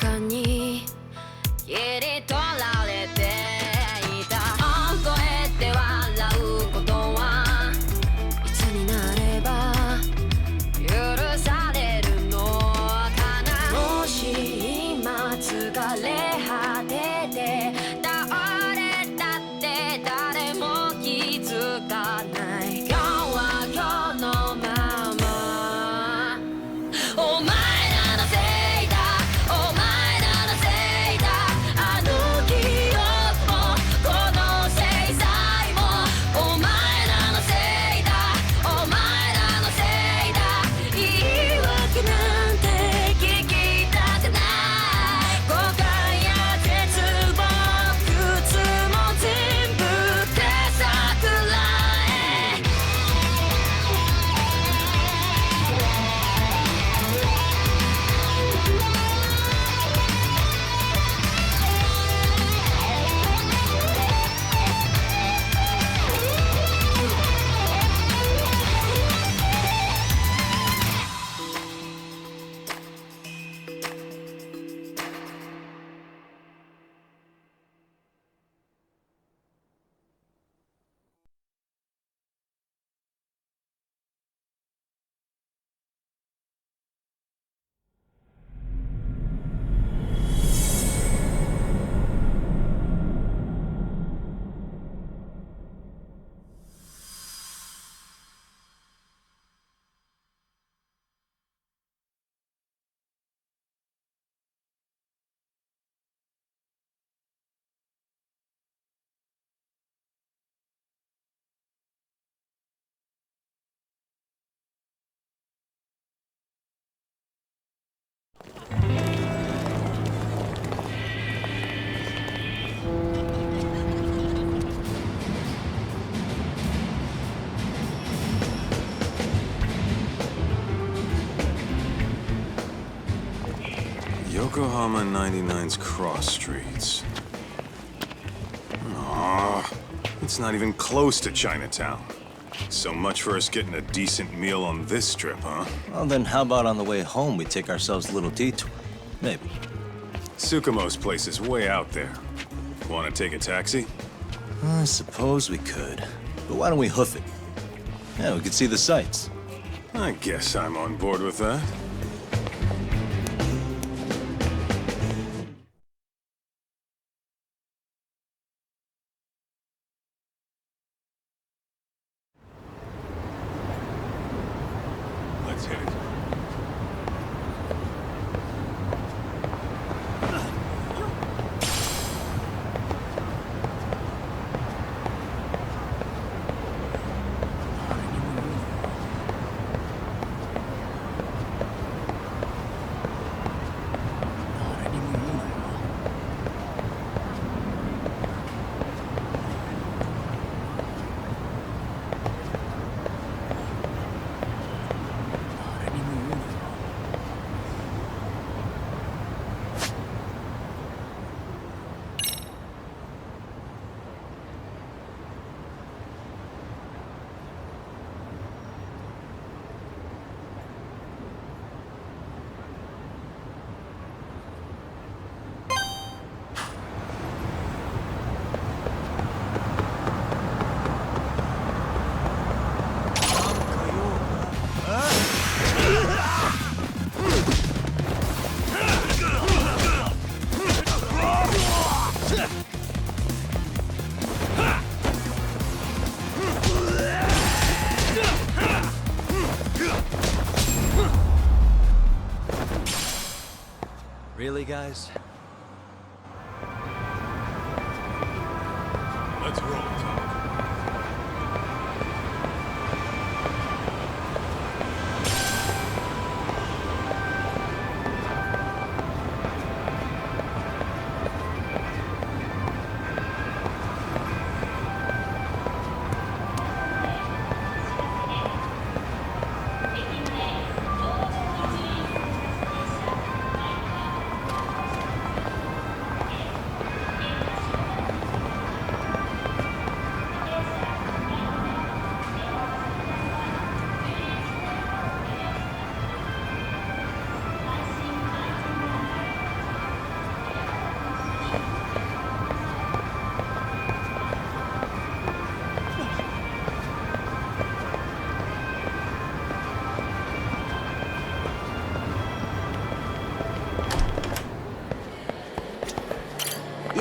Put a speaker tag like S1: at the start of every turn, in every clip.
S1: かに切り取られていた。大声で笑うことはいつになれば許されるのかな。もし今疲れ果てて倒れたって誰も気づかない。今日は今日のまま。お前らのせいだ、お前らのせいだ。あの記憶もこの制裁もお前らのせいだ、お前らのせいだ。言い訳なんて聞きたくない。後悔や絶望苦痛も全部手桜へ。
S2: Yokohama 99's cross streets. Aw, it's not even close to Chinatown. So much for us getting a decent meal on this strip, huh?
S3: Well, then how about on the way home we take ourselves a little detour? Maybe.
S2: Tsukumo's place is way out there. Want to take a taxi?
S3: I suppose we could. But why don't we hoof it? Yeah, we could see the sights.
S2: I guess I'm on board with that. Let's hit it.
S3: Really, guys?
S2: Let's roll, Tom.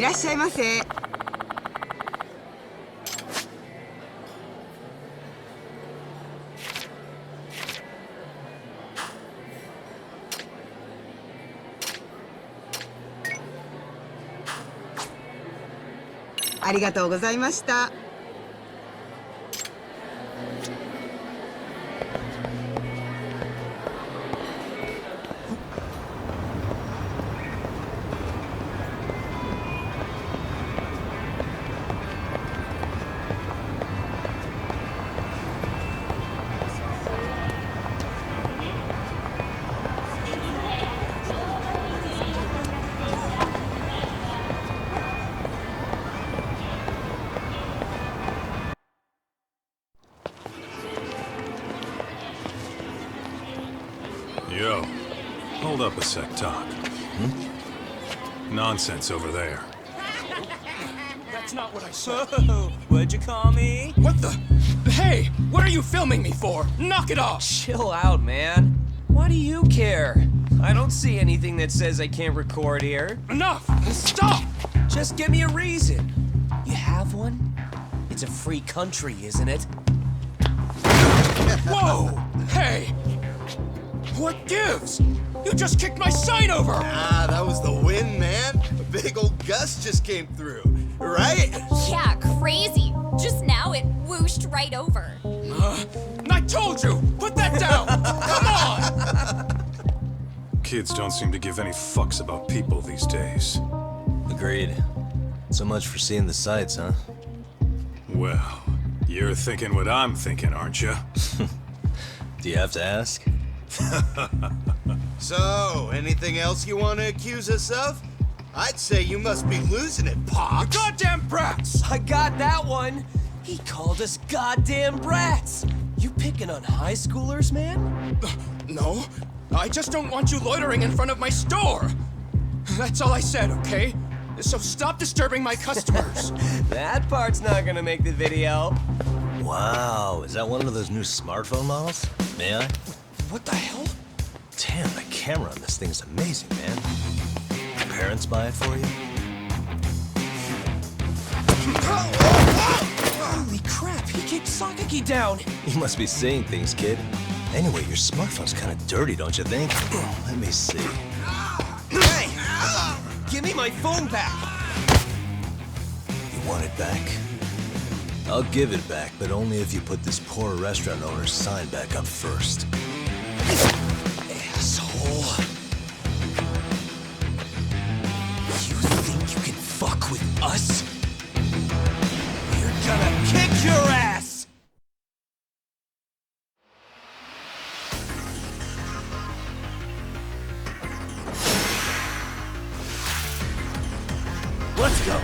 S4: らっしゃいませ。ありがとうございました。
S2: Yo, hold up a sec, Doc. Nonsense over there.
S5: That's not what I said. What'd you call me? What the? Hey, what are you filming me for? Knock it off!
S6: Chill out, man. Why do you care? I don't see anything that says I can't record here.
S5: Enough! Stop!
S6: Just give me a reason. You have one? It's a free country, isn't it?
S5: Whoa! Hey! What gives? You just kicked my sign over!
S7: Ah, that was the wind, man. A big old gust just came through, right?
S1: Yeah, crazy. Just now it whooshed right over.
S5: I told you! Put that down! Come on!
S2: Kids don't seem to give any fucks about people these days.
S3: Agreed. So much for seeing the sights, huh?
S2: Well, you're thinking what I'm thinking, aren't you?
S3: Do you have to ask?
S7: So, anything else you want to accuse us of? I'd say you must be losing it, Pops.
S5: Goddamn brats!
S6: I got that one. He called us goddamn brats. You picking on high schoolers, man?
S5: No, I just don't want you loitering in front of my store. That's all I said, okay? So stop disturbing my customers.
S6: That part's not gonna make the video.
S3: Wow, is that one of those new smartphone models? May I?
S5: What the hell?
S3: Damn, the camera on this thing is amazing, man. Your parents buy it for you?
S6: Holy crap, he kicked Sakaki down.
S3: You must be seeing things, kid. Anyway, your smartphone's kind of dirty, don't you think? Let me see.
S6: Hey! Give me my phone back!
S3: You want it back? I'll give it back, but only if you put this poor restaurant owner's sign back up first.
S6: Asshole. You think you can fuck with us? We're gonna kick your ass! Let's go!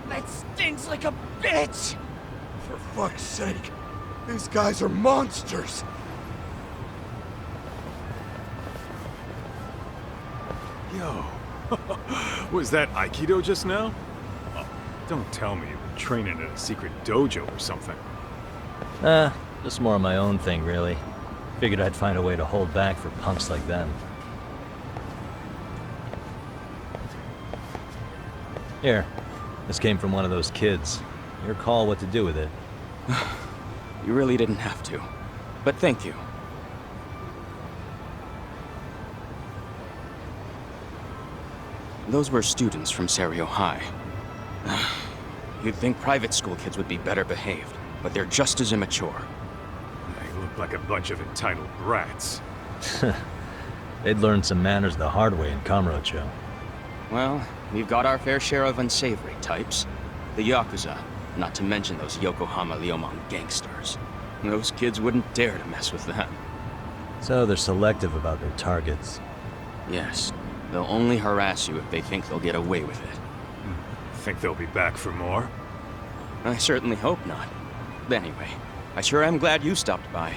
S6: That stinks like a bitch! For fuck's sake, these guys are monsters!
S2: Yo, was that Aikido just now? Oh, don't tell me you were training at a secret dojo or something.
S3: Just more of my own thing, really. Figured I'd find a way to hold back for punks like them. Here, this came from one of those kids. Your call what to do with it.
S5: You really didn't have to. But thank you. Those were students from Serio High. You'd think private school kids would be better behaved, but they're just as immature.
S2: They look like a bunch of entitled brats.
S3: They'd learned some manners the hard way in Kamurocho.
S5: Well, we've got our fair share of unsavory types. The Yakuza, not to mention those Yokohama Liomon gangsters. Those kids wouldn't dare to mess with them.
S3: So they're selective about their targets.
S5: Yes, they'll only harass you if they think they'll get away with it.
S2: Think they'll be back for more?
S5: I certainly hope not. Anyway, I sure am glad you stopped by.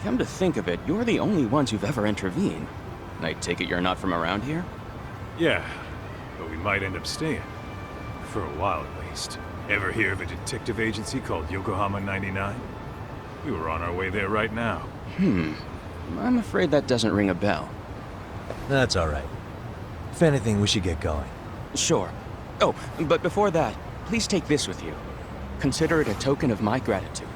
S5: Come to think of it, you're the only ones who've ever intervened. I take it you're not from around here?
S2: Yeah, but we might end up staying. For a while at least. Ever hear of a detective agency called Yokohama 99? We were on our way there right now.
S5: I'm afraid that doesn't ring a bell.
S3: That's alright. If anything, we should get going.
S5: Sure. Oh, but before that, please take this with you. Consider it a token of my gratitude.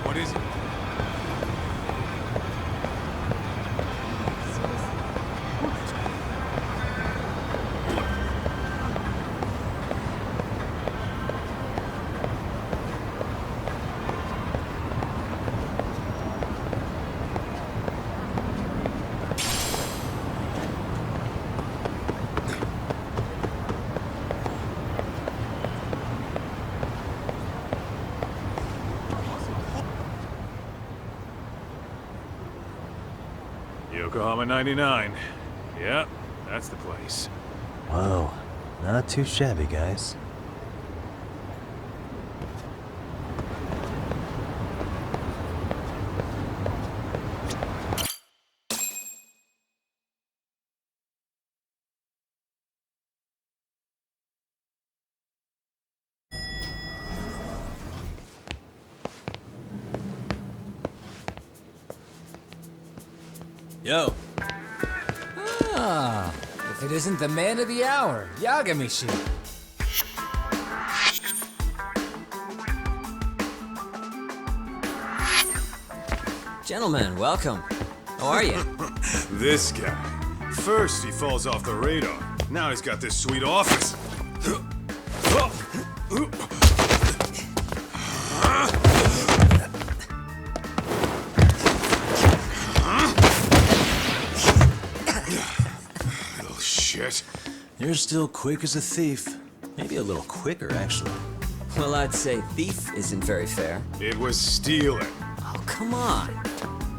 S2: What is it? Yokohama 99. Yeah, that's the place.
S3: Whoa, not too shabby, guys. Yo.
S8: Ah, if it isn't the man of the hour, Yagami-shi.
S9: Gentlemen, welcome. How are you?
S2: This guy. First he falls off the radar. Now he's got this sweet office. Little shit.
S3: You're still quick as a thief. Maybe a little quicker, actually.
S9: Well, I'd say thief isn't very fair.
S2: It was stealing.
S9: Oh, come on.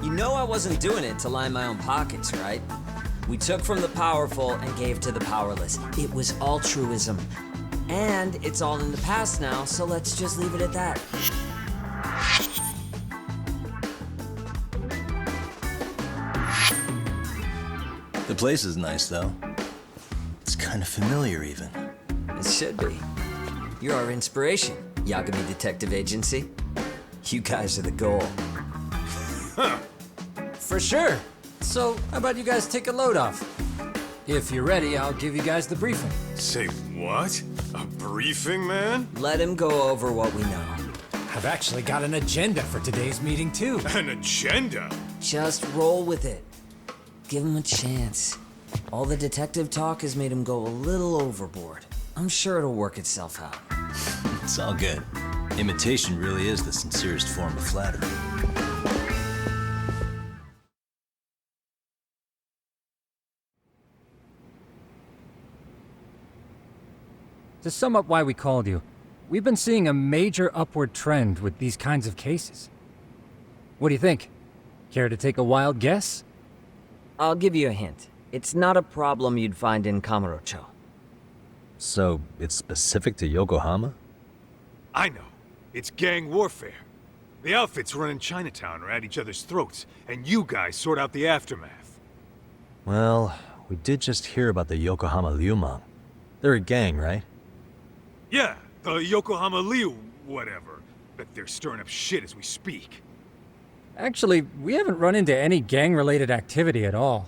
S9: You know I wasn't doing it to line my own pockets, right? We took from the powerful and gave to the powerless. It was altruism. And it's all in the past now, so let's just leave it at that.
S3: The place is nice, though. It's kind of familiar, even.
S9: It should be. You're our inspiration, Yagami Detective Agency. You guys are the goal.
S8: For sure. So, how about you guys take a load off? If you're ready, I'll give you guys the briefing.
S2: Say what? A briefing, man?
S9: Let him go over what we know.
S8: I've actually got an agenda for today's meeting, too.
S2: An agenda?
S9: Just roll with it. give him a chance. All the detective talk has made him go a little overboard. I'm sure it'll work itself out.
S3: It's all good. Imitation really is the sincerest form of flattery.
S10: To sum up why we called you, we've been seeing a major upward trend with these kinds of cases. What do you think? Care to take a wild guess?
S9: I'll give you a hint. It's not a problem you'd find in Kamurocho.
S3: So, it's specific to Yokohama?
S2: I know. It's gang warfare. The outfits running Chinatown are at each other's throats, and you guys sort out the aftermath.
S3: Well, we did just hear about the Yokohama Liumang. They're a gang, right?
S2: Yeah, the Yokohama Liu whatever. Bet they're stirring up shit as we speak.
S10: Actually, we haven't run into any gang-related activity at all.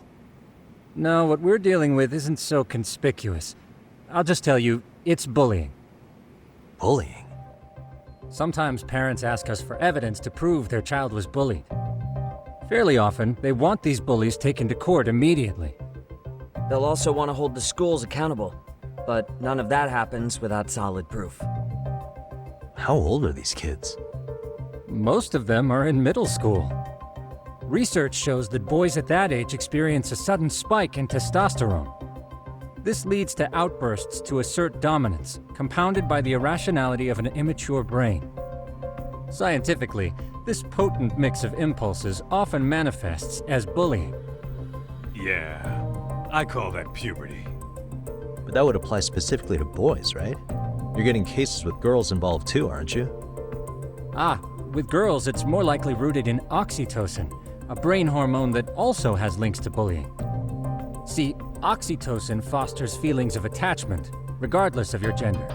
S10: No, what we're dealing with isn't so conspicuous. I'll just tell you, it's bullying.
S3: Bullying?
S10: Sometimes parents ask us for evidence to prove their child was bullied. Fairly often, they want these bullies taken to court immediately.
S9: They'll also want to hold the schools accountable, but none of that happens without solid proof.
S3: How old are these kids?
S10: Most of them are in middle school. Research shows that boys at that age experience a sudden spike in testosterone. This leads to outbursts to assert dominance, compounded by the irrationality of an immature brain. Scientifically, this potent mix of impulses often manifests as bullying.
S2: Yeah, I call that puberty.
S3: But that would apply specifically to boys, right? You're getting cases with girls involved too, aren't you?
S10: With girls, it's more likely rooted in oxytocin, a brain hormone that also has links to bullying. See, oxytocin fosters feelings of attachment, regardless of your gender.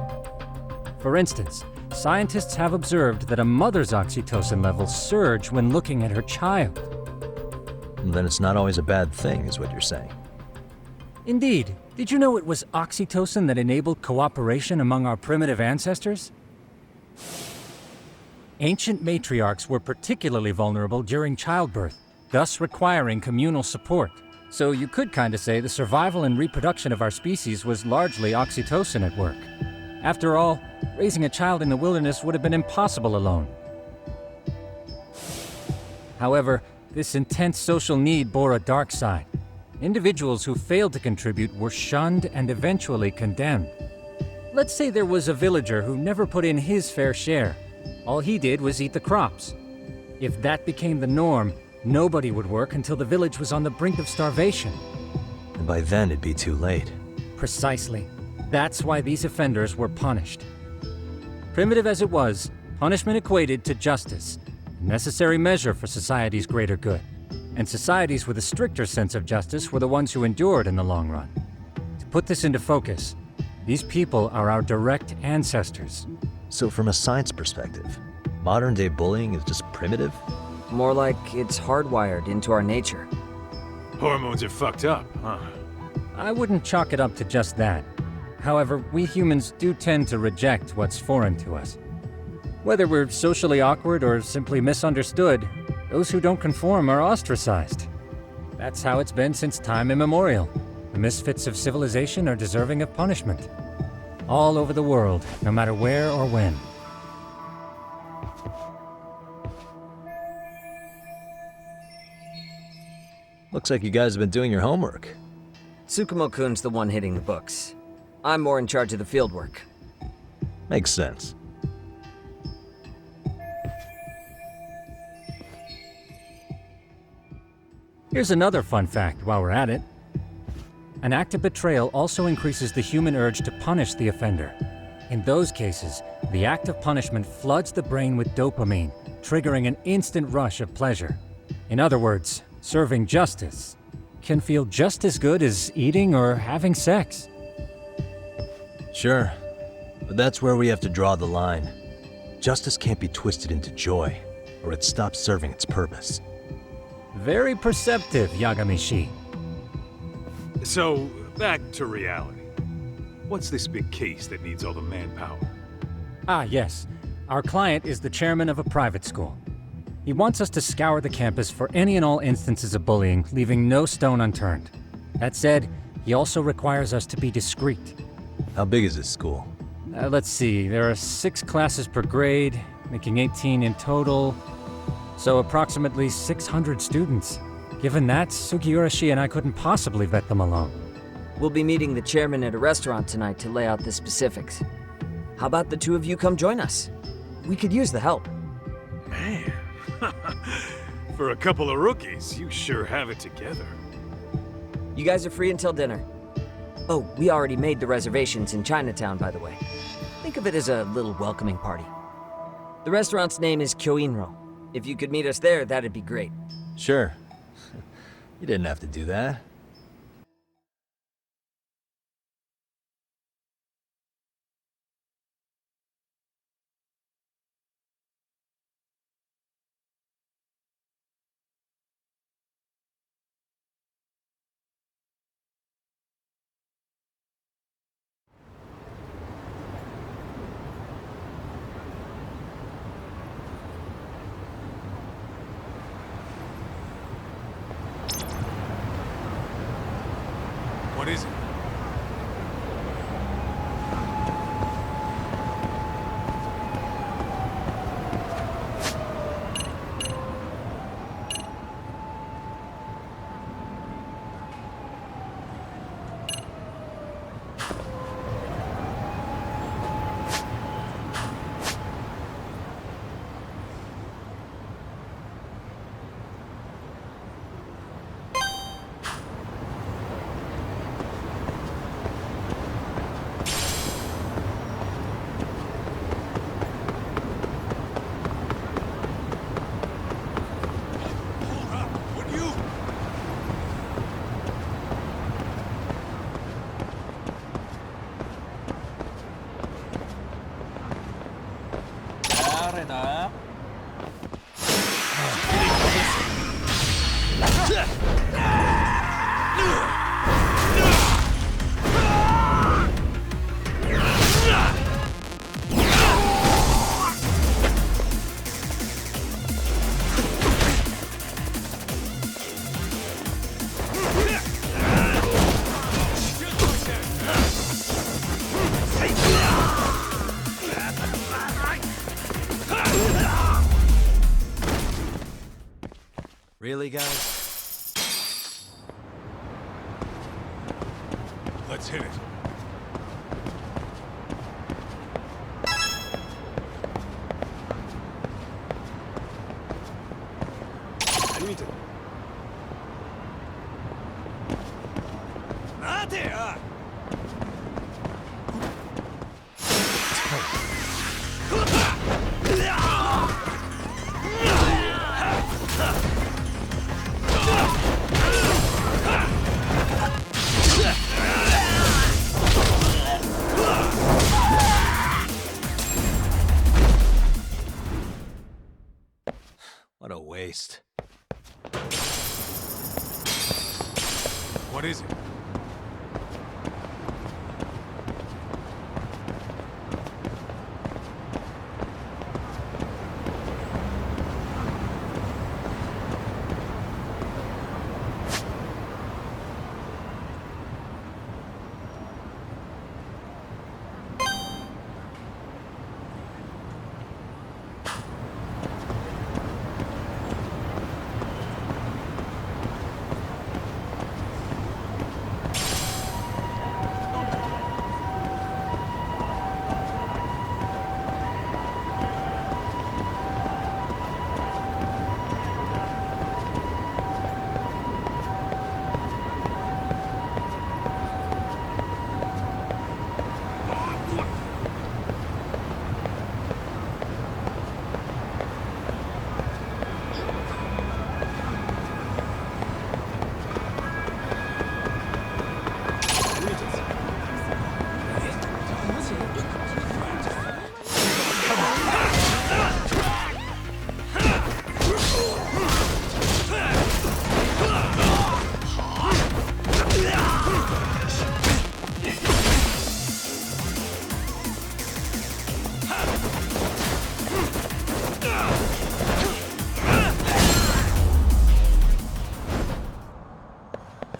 S10: For instance, scientists have observed that a mother's oxytocin levels surge when looking at her child.
S3: Then it's not always a bad thing, is what you're saying.
S10: Indeed. Did you know it was oxytocin that enabled cooperation among our primitive ancestors? Ancient matriarchs were particularly vulnerable during childbirth, thus requiring communal support. So you could kinda say the survival and reproduction of our species was largely oxytocin at work. After all, raising a child in the wilderness would have been impossible alone. However, this intense social need bore a dark side. Individuals who failed to contribute were shunned and eventually condemned. Let's say there was a villager who never put in his fair share. All he did was eat the crops. If that became the norm, nobody would work until the village was on the brink of starvation.
S3: And by then it'd be too late.
S10: Precisely. That's why these offenders were punished. Primitive as it was, punishment equated to justice, a necessary measure for society's greater good. And societies with a stricter sense of justice were the ones who endured in the long run. To put this into focus, these people are our direct ancestors.
S3: So from a science perspective, modern-day bullying is just primitive?
S9: More like it's hardwired into our nature.
S2: Hormones are fucked up, huh?
S10: I wouldn't chalk it up to just that. However, we humans do tend to reject what's foreign to us. Whether we're socially awkward or simply misunderstood, those who don't conform are ostracized. That's how it's been since time immemorial. The misfits of civilization are deserving of punishment. All over the world, no matter where or when.
S3: Looks like you guys have been doing your homework.
S9: Tsukumo-kun's the one hitting the books. I'm more in charge of the fieldwork.
S3: Makes sense.
S10: Here's another fun fact while we're at it. An act of betrayal also increases the human urge to punish the offender. In those cases, the act of punishment floods the brain with dopamine, triggering an instant rush of pleasure. In other words, serving justice can feel just as good as eating or having sex.
S3: Sure, but that's where we have to draw the line. Justice can't be twisted into joy, or it stops serving its purpose.
S10: Very perceptive, Yagami-shi.
S2: So, back to reality. What's this big case that needs all the manpower?
S10: Yes. Our client is the chairman of a private school. He wants us to scour the campus for any and all instances of bullying, leaving no stone unturned. That said, he also requires us to be discreet.
S3: How big is this school?
S10: Let's see, there are 6 classes per grade, making 18 in total. So approximately 600 students. Given that, Sugiurashi and I couldn't possibly vet them alone.
S9: We'll be meeting the chairman at a restaurant tonight to lay out the specifics. How about the two of you come join us? We could use the help.
S2: Man, for a couple of rookies, you sure have it together.
S9: You guys are free until dinner. Oh, we already made the reservations in Chinatown, by the way. Think of it as a little welcoming party. The restaurant's name is Kyoinro. If you could meet us there, that'd be great.
S3: Sure. You didn't have to do that.
S2: What is it?
S3: Really, guys?
S2: Let's hit it.
S3: What a waste.
S2: What is it?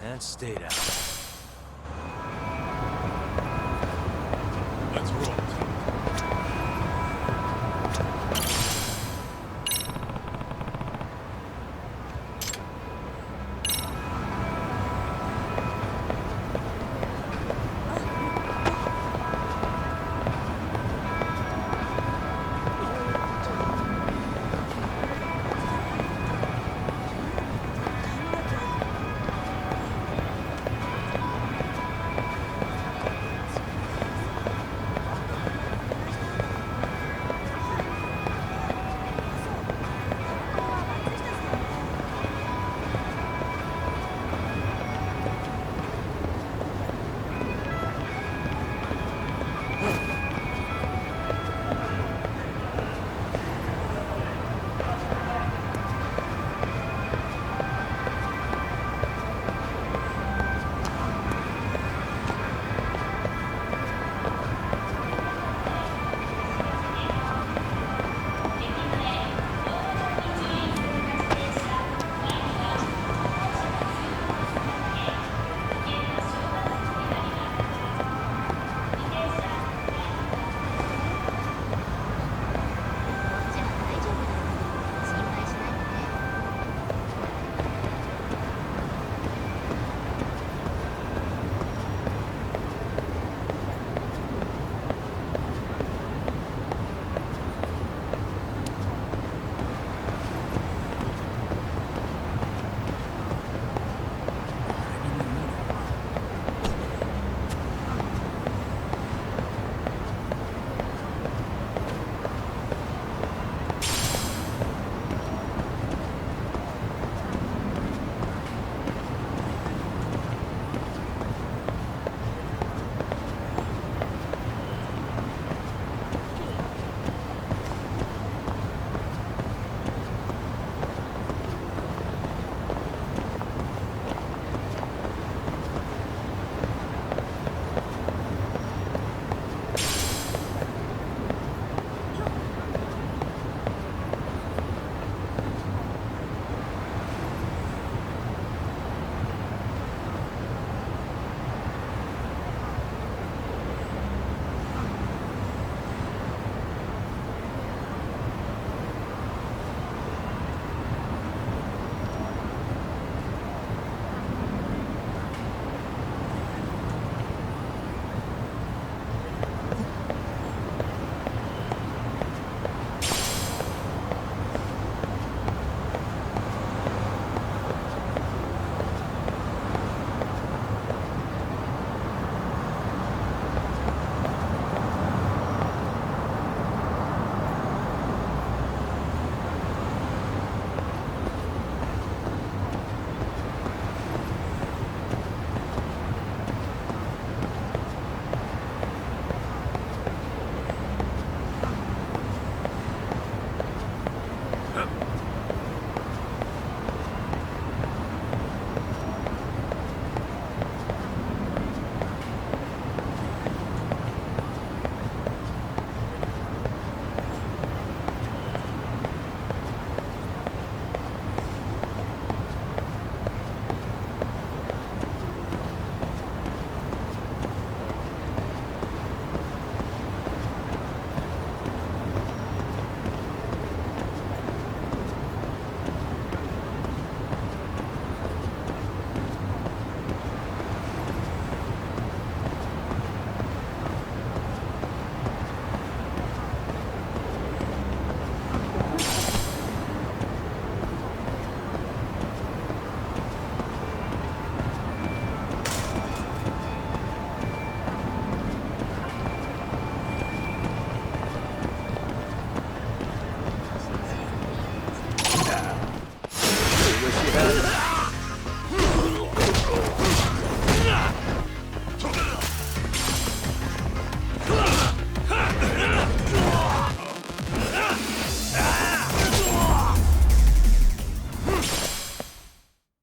S3: And stayed out.
S2: Let's roll.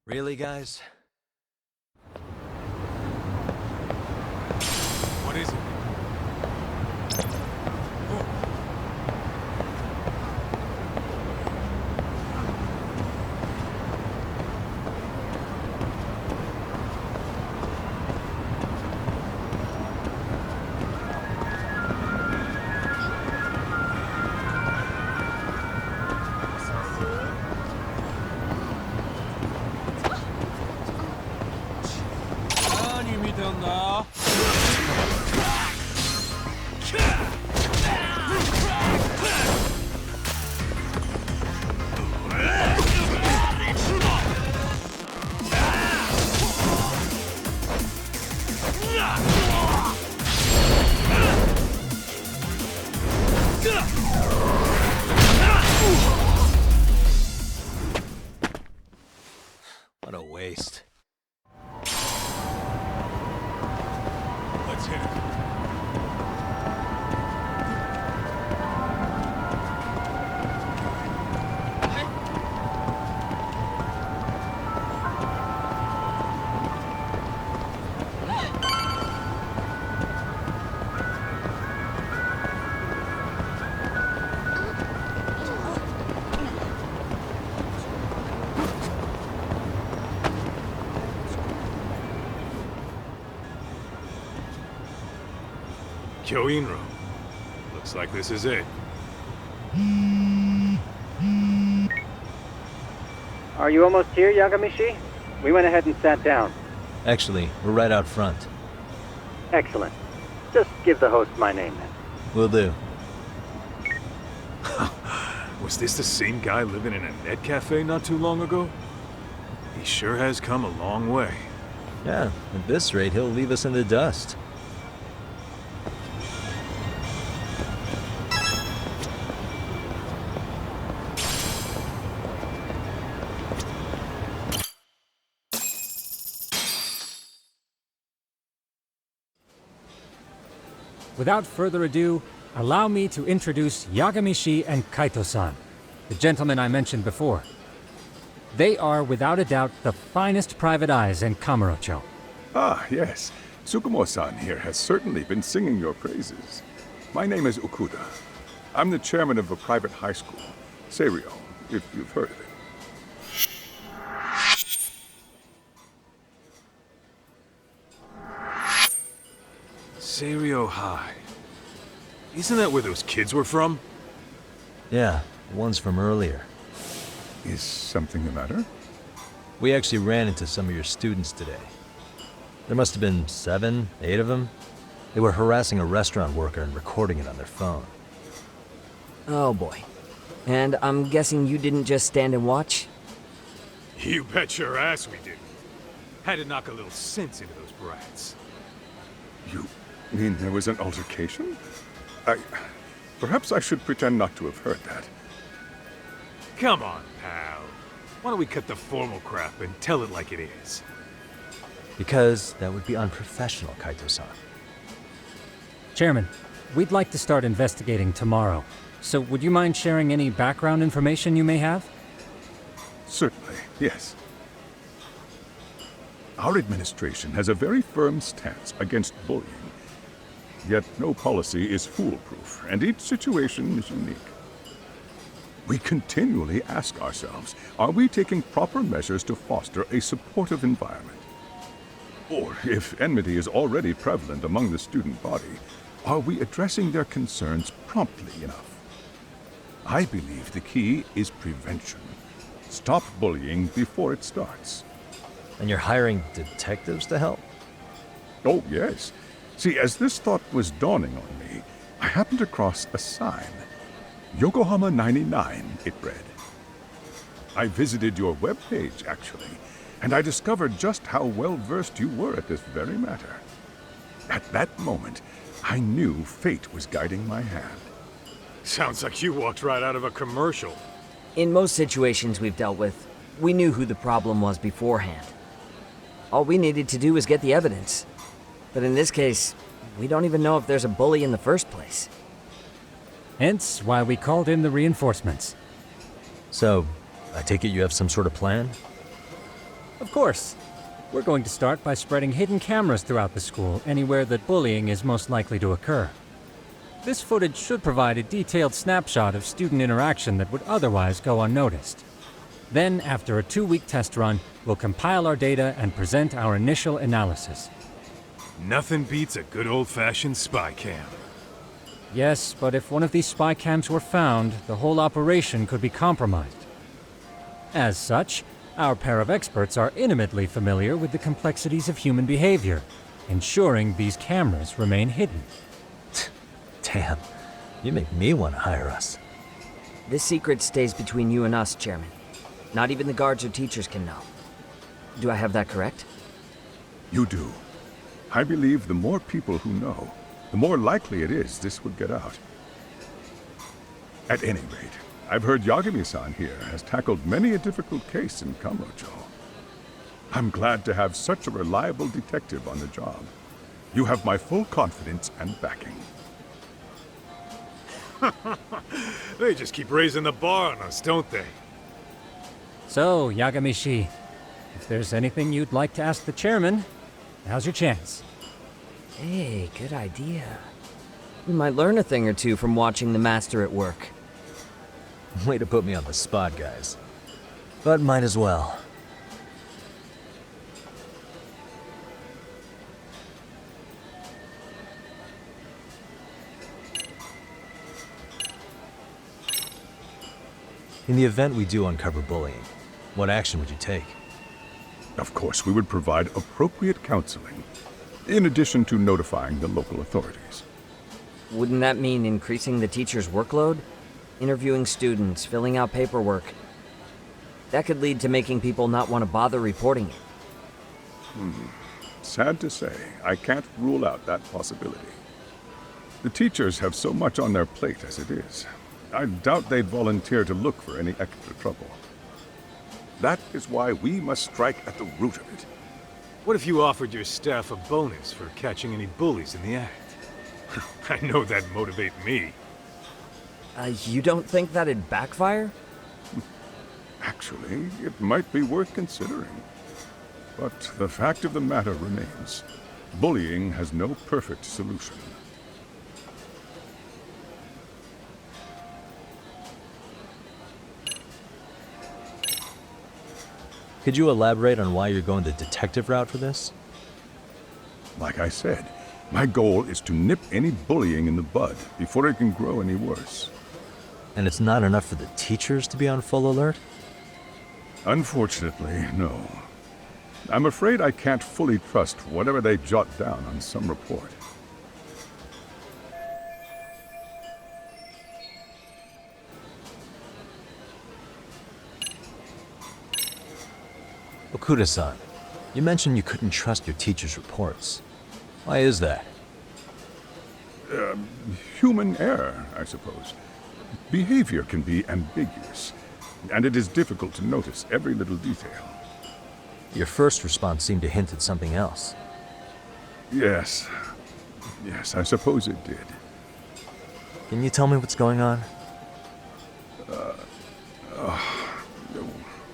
S3: Really, guys?
S2: What is it?
S3: What a waste.
S2: Let's hit it. Kyoinro. Looks like this is it.
S11: Are you almost here, Yagami-shi? We went ahead and sat down.
S3: Actually, we're right out front.
S11: Excellent. Just give the host my name then.
S3: Will do.
S2: Was this the same guy living in a net cafe not too long ago? He sure has come a long way.
S3: Yeah, at this rate, he'll leave us in the dust.
S10: Without further ado, allow me to introduce Yagami-shi and Kaito-san, the gentlemen I mentioned before. They are, without a doubt, the finest private eyes in Kamurocho.
S12: Ah, yes. Tsukumo-san here has certainly been singing your praises. My name is Okuda. I'm the chairman of a private high school, Seiryo, if you've heard of it.
S2: Seiryo High. Isn't that where those kids were from?
S3: Yeah, the ones from earlier.
S12: Is something the matter?
S3: We actually ran into some of your students today. There must have been 7, 8 of them. They were harassing a restaurant worker and recording it on their phone.
S9: Oh boy. And I'm guessing you didn't just stand and watch?
S2: You bet your ass we did. Had to knock a little sense into those brats.
S12: You mean there was an altercation? Perhaps I should pretend not to have heard that.
S2: Come on, pal. Why don't we cut the formal crap and tell it like it is?
S3: Because that would be unprofessional, Kaito-san.
S10: Chairman, we'd like to start investigating tomorrow. So would you mind sharing any background information you may have?
S12: Certainly, yes. Our administration has a very firm stance against bullying. Yet no policy is foolproof, and each situation is unique. We continually ask ourselves, are we taking proper measures to foster a supportive environment? Or, if enmity is already prevalent among the student body, are we addressing their concerns promptly enough? I believe the key is prevention. Stop bullying before it starts.
S3: And you're hiring detectives to help?
S12: Oh, yes. See, as this thought was dawning on me, I happened across a sign. Yokohama 99, it read. I visited your webpage, actually, and I discovered just how well-versed you were at this very matter. At that moment, I knew fate was guiding my hand.
S2: Sounds like you walked right out of a commercial.
S9: In most situations we've dealt with, we knew who the problem was beforehand. All we needed to do was get the evidence. But in this case, we don't even know if there's a bully in the first place.
S10: Hence why we called in the reinforcements.
S3: So, I take it you have some sort of plan?
S10: Of course. We're going to start by spreading hidden cameras throughout the school, anywhere that bullying is most likely to occur. This footage should provide a detailed snapshot of student interaction that would otherwise go unnoticed. Then, after a 2-week test run, we'll compile our data and present our initial analysis.
S2: Nothing beats a good old-fashioned spy cam.
S10: Yes, but if one of these spy cams were found, the whole operation could be compromised. As such, our pair of experts are intimately familiar with the complexities of human behavior, ensuring these cameras remain hidden.
S3: Damn, you make me want to hire us.
S9: This secret stays between you and us, Chairman. Not even the guards or teachers can know. Do I have that correct?
S12: You do. I believe the more people who know, the more likely it is this would get out. At any rate, I've heard Yagami-san here has tackled many a difficult case in Kamurocho. I'm glad to have such a reliable detective on the job. You have my full confidence and backing.
S2: They just keep raising the bar on us, don't they?
S10: So, Yagami-shi, if there's anything you'd like to ask the chairman, now's your chance.
S9: Hey, good idea. We might learn a thing or two from watching the master at work.
S3: Way to put me on the spot, guys. But might as well. In the event we do uncover bullying, what action would you take?
S12: Of course, we would provide appropriate counseling, in addition to notifying the local authorities.
S9: Wouldn't that mean increasing the teacher's workload? Interviewing students, filling out paperwork. That could lead to making people not want to bother reporting it.
S12: Sad to say, I can't rule out that possibility. The teachers have so much on their plate as it is. I doubt they'd volunteer to look for any extra trouble. That is why we must strike at the root of it.
S2: What if you offered your staff a bonus for catching any bullies in the act? I know that'd motivate me.
S9: You don't think that'd backfire?
S12: Actually, it might be worth considering. But the fact of the matter remains, bullying has no perfect solution.
S3: Could you elaborate on why you're going the detective route for this?
S12: Like I said, my goal is to nip any bullying in the bud before it can grow any worse.
S3: And it's not enough for the teachers to be on full alert?
S12: Unfortunately, no. I'm afraid I can't fully trust whatever they jot down on some report.
S3: Okuda-san, you mentioned you couldn't trust your teacher's reports. Why is that?
S12: Human error, I suppose. Behavior can be ambiguous, and it is difficult to notice every little detail.
S3: Your first response seemed to hint at something else.
S12: Yes, I suppose it did.
S3: Can you tell me what's going on?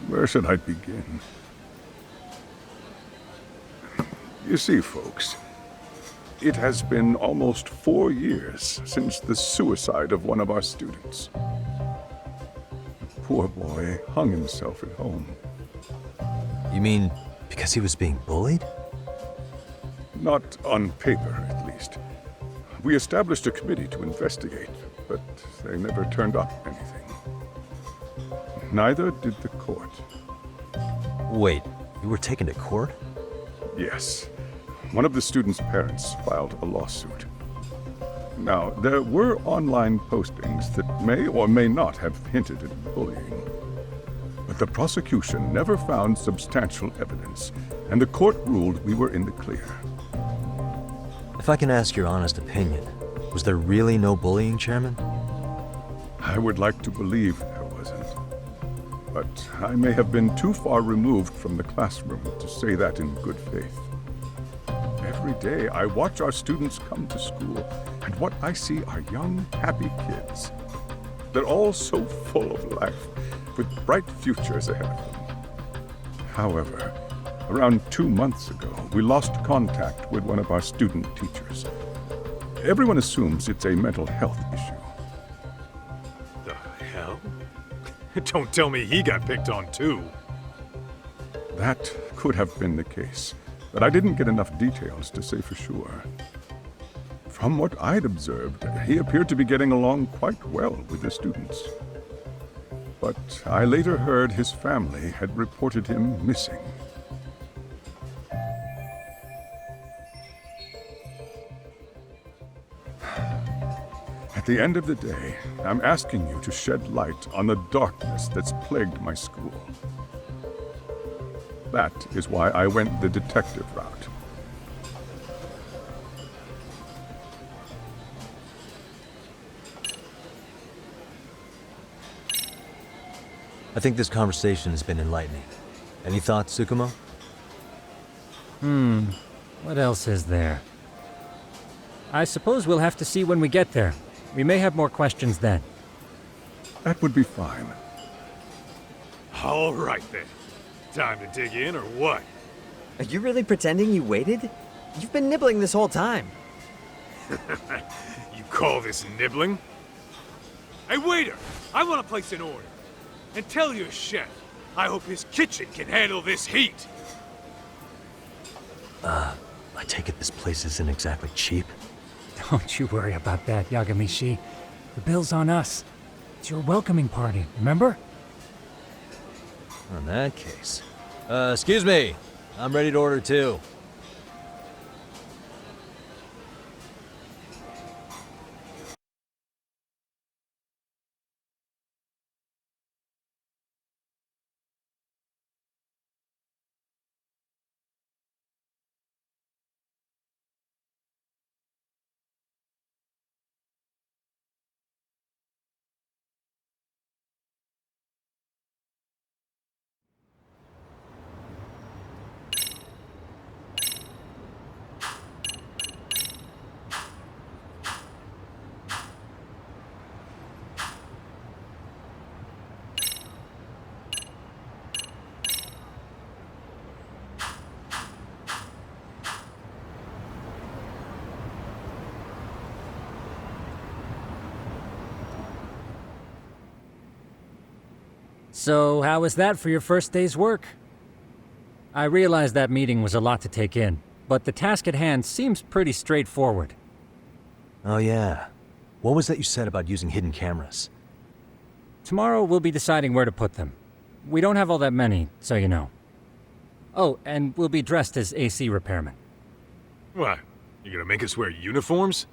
S12: Where should I begin? You see, folks, it has been almost 4 years since the suicide of one of our students. The poor boy hung himself at home.
S3: You mean because he was being bullied?
S12: Not on paper, at least. We established a committee to investigate, but they never turned up anything. Neither did the court.
S3: Wait, you were taken to court?
S12: Yes. One of the students' parents filed a lawsuit. Now, there were online postings that may or may not have hinted at bullying. But the prosecution never found substantial evidence, and the court ruled we were in the clear.
S3: If I can ask your honest opinion, was there really no bullying, Chairman?
S12: I would like to believe there wasn't. But I may have been too far removed from the classroom to say that in good faith. Every day I watch our students come to school, and what I see are young, happy kids. They're all so full of life, with bright futures ahead of them. However, around 2 months ago, we lost contact with one of our student teachers. Everyone assumes it's a mental health issue.
S2: The hell? Don't tell me he got picked on too.
S12: That could have been the case, but I didn't get enough details to say for sure. From what I'd observed, he appeared to be getting along quite well with the students. But I later heard his family had reported him missing. At the end of the day, I'm asking you to shed light on the darkness that's plagued my school. That is why I went the detective route.
S3: I think this conversation has been enlightening. Any thoughts, Tsukumo?
S10: What else is there? I suppose we'll have to see when we get there. We may have more questions then.
S12: That would be fine.
S2: All right then. Time to dig in or what?
S9: Are you really pretending you waited? You've been nibbling this whole time.
S2: You call this nibbling? Hey, waiter! I want to place an order. And tell your chef, I hope his kitchen can handle this heat.
S3: I take it this place isn't exactly cheap?
S10: Don't you worry about that, Yagami-shi. The bill's on us. It's your welcoming party, remember?
S3: In that case. Excuse me. I'm ready to order too.
S10: So, how was that for your first day's work? I realized that meeting was a lot to take in, but the task at hand seems pretty straightforward.
S3: Oh yeah. What was that you said about using hidden cameras?
S10: Tomorrow we'll be deciding where to put them. We don't have all that many, so you know. Oh, and we'll be dressed as AC repairmen.
S2: What? You gonna make us wear uniforms?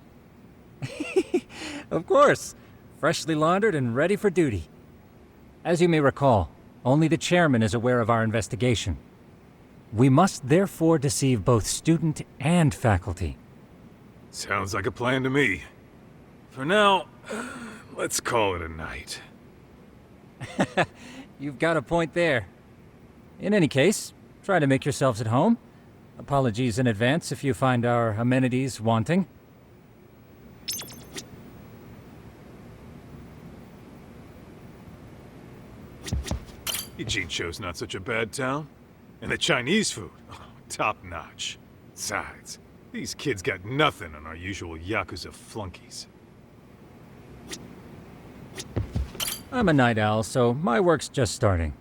S10: Of course! Freshly laundered and ready for duty. As you may recall, only the chairman is aware of our investigation. We must therefore deceive both student and faculty.
S2: Sounds like a plan to me. For now, let's call it a night.
S10: You've got a point there. In any case, try to make yourselves at home. Apologies in advance if you find our amenities wanting.
S2: Ijincho's not such a bad town. And the Chinese food, top notch. Besides, these kids got nothing on our usual Yakuza flunkies.
S10: I'm a night owl, so my work's just starting.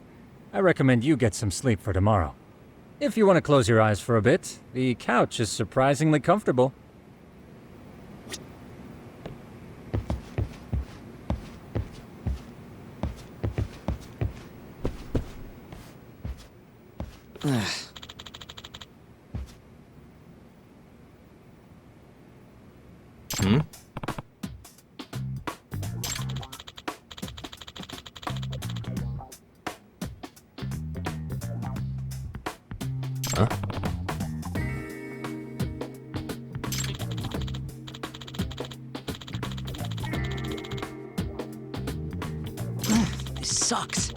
S10: I recommend you get some sleep for tomorrow. If you want to close your eyes for a bit, the couch is surprisingly comfortable.
S9: This sucks.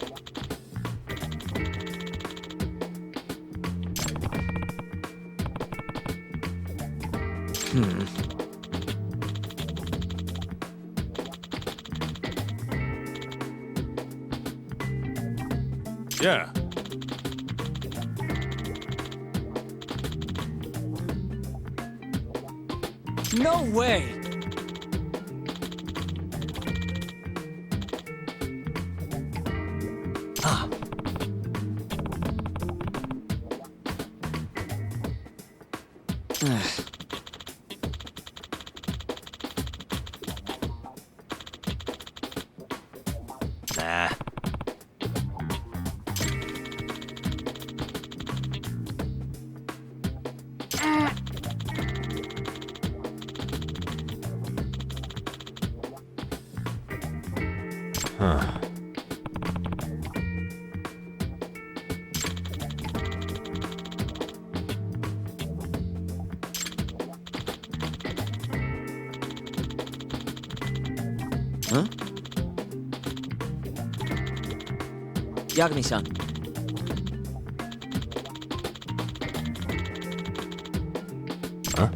S2: Yeah.
S10: No way!
S3: Nah. Huh.
S9: Huh? Yagami-san.
S3: Huh?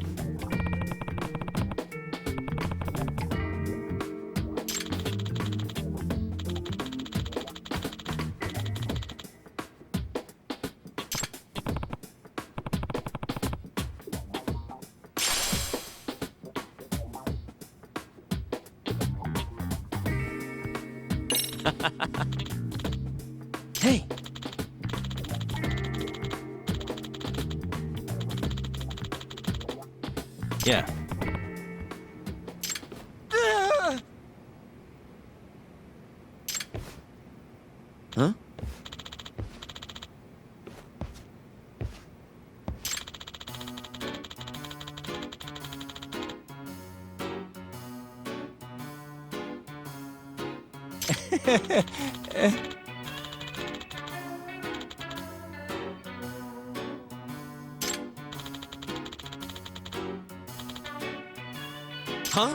S9: Hey!
S3: Yeah.
S9: Huh? Huh?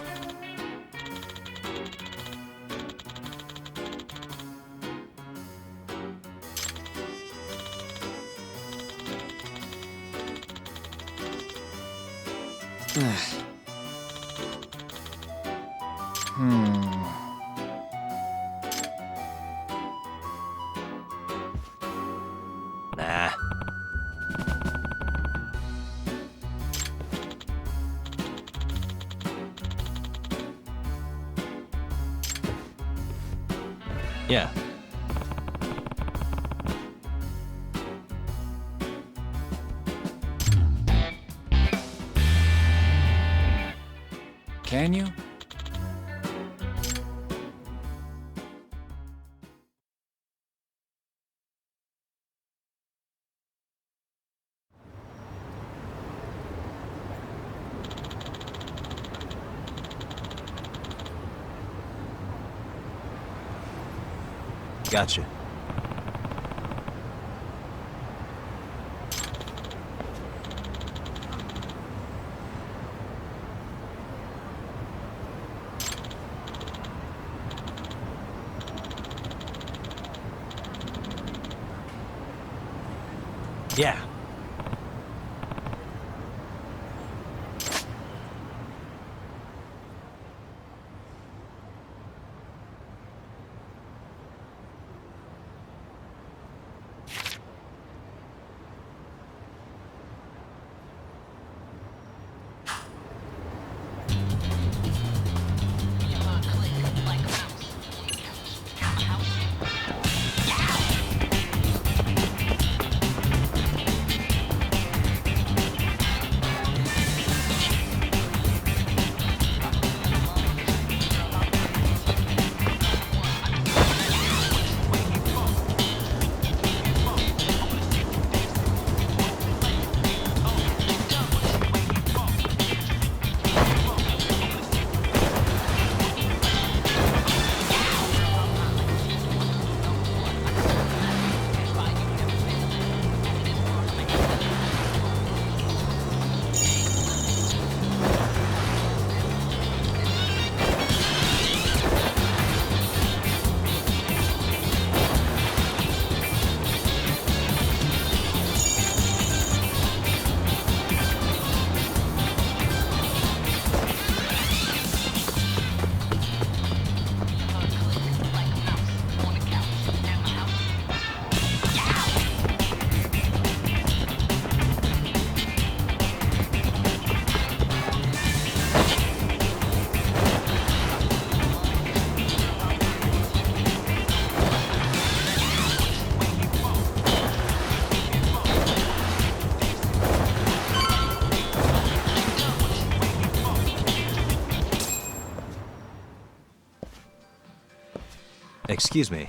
S3: Nah. Yeah.
S10: Can you?
S3: Gotcha. Yeah. Excuse me.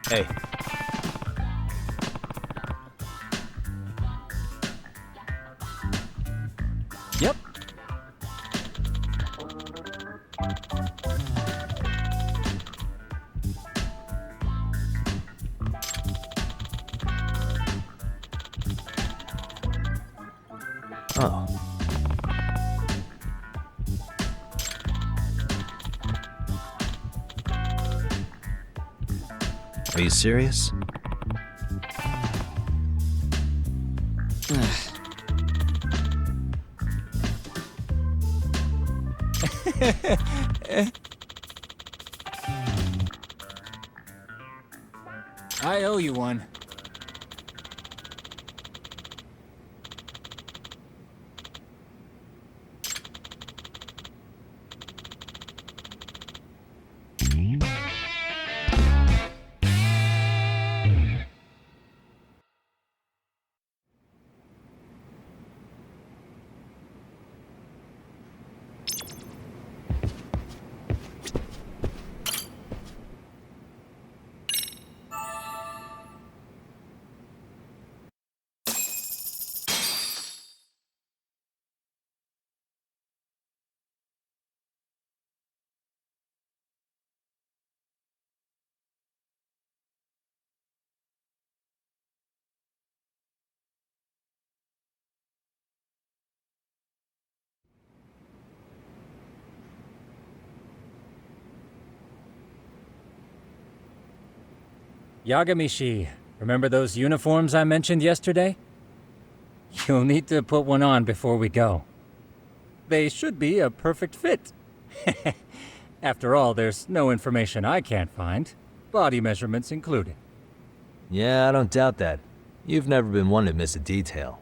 S3: Hey.
S10: Yep.
S3: Oh. Are you serious?
S10: I owe you one. Yagami-shi, remember those uniforms I mentioned yesterday? You'll need to put one on before we go. They should be a perfect fit. After all, there's no information I can't find, body measurements included.
S3: Yeah, I don't doubt that. You've never been one to miss a detail.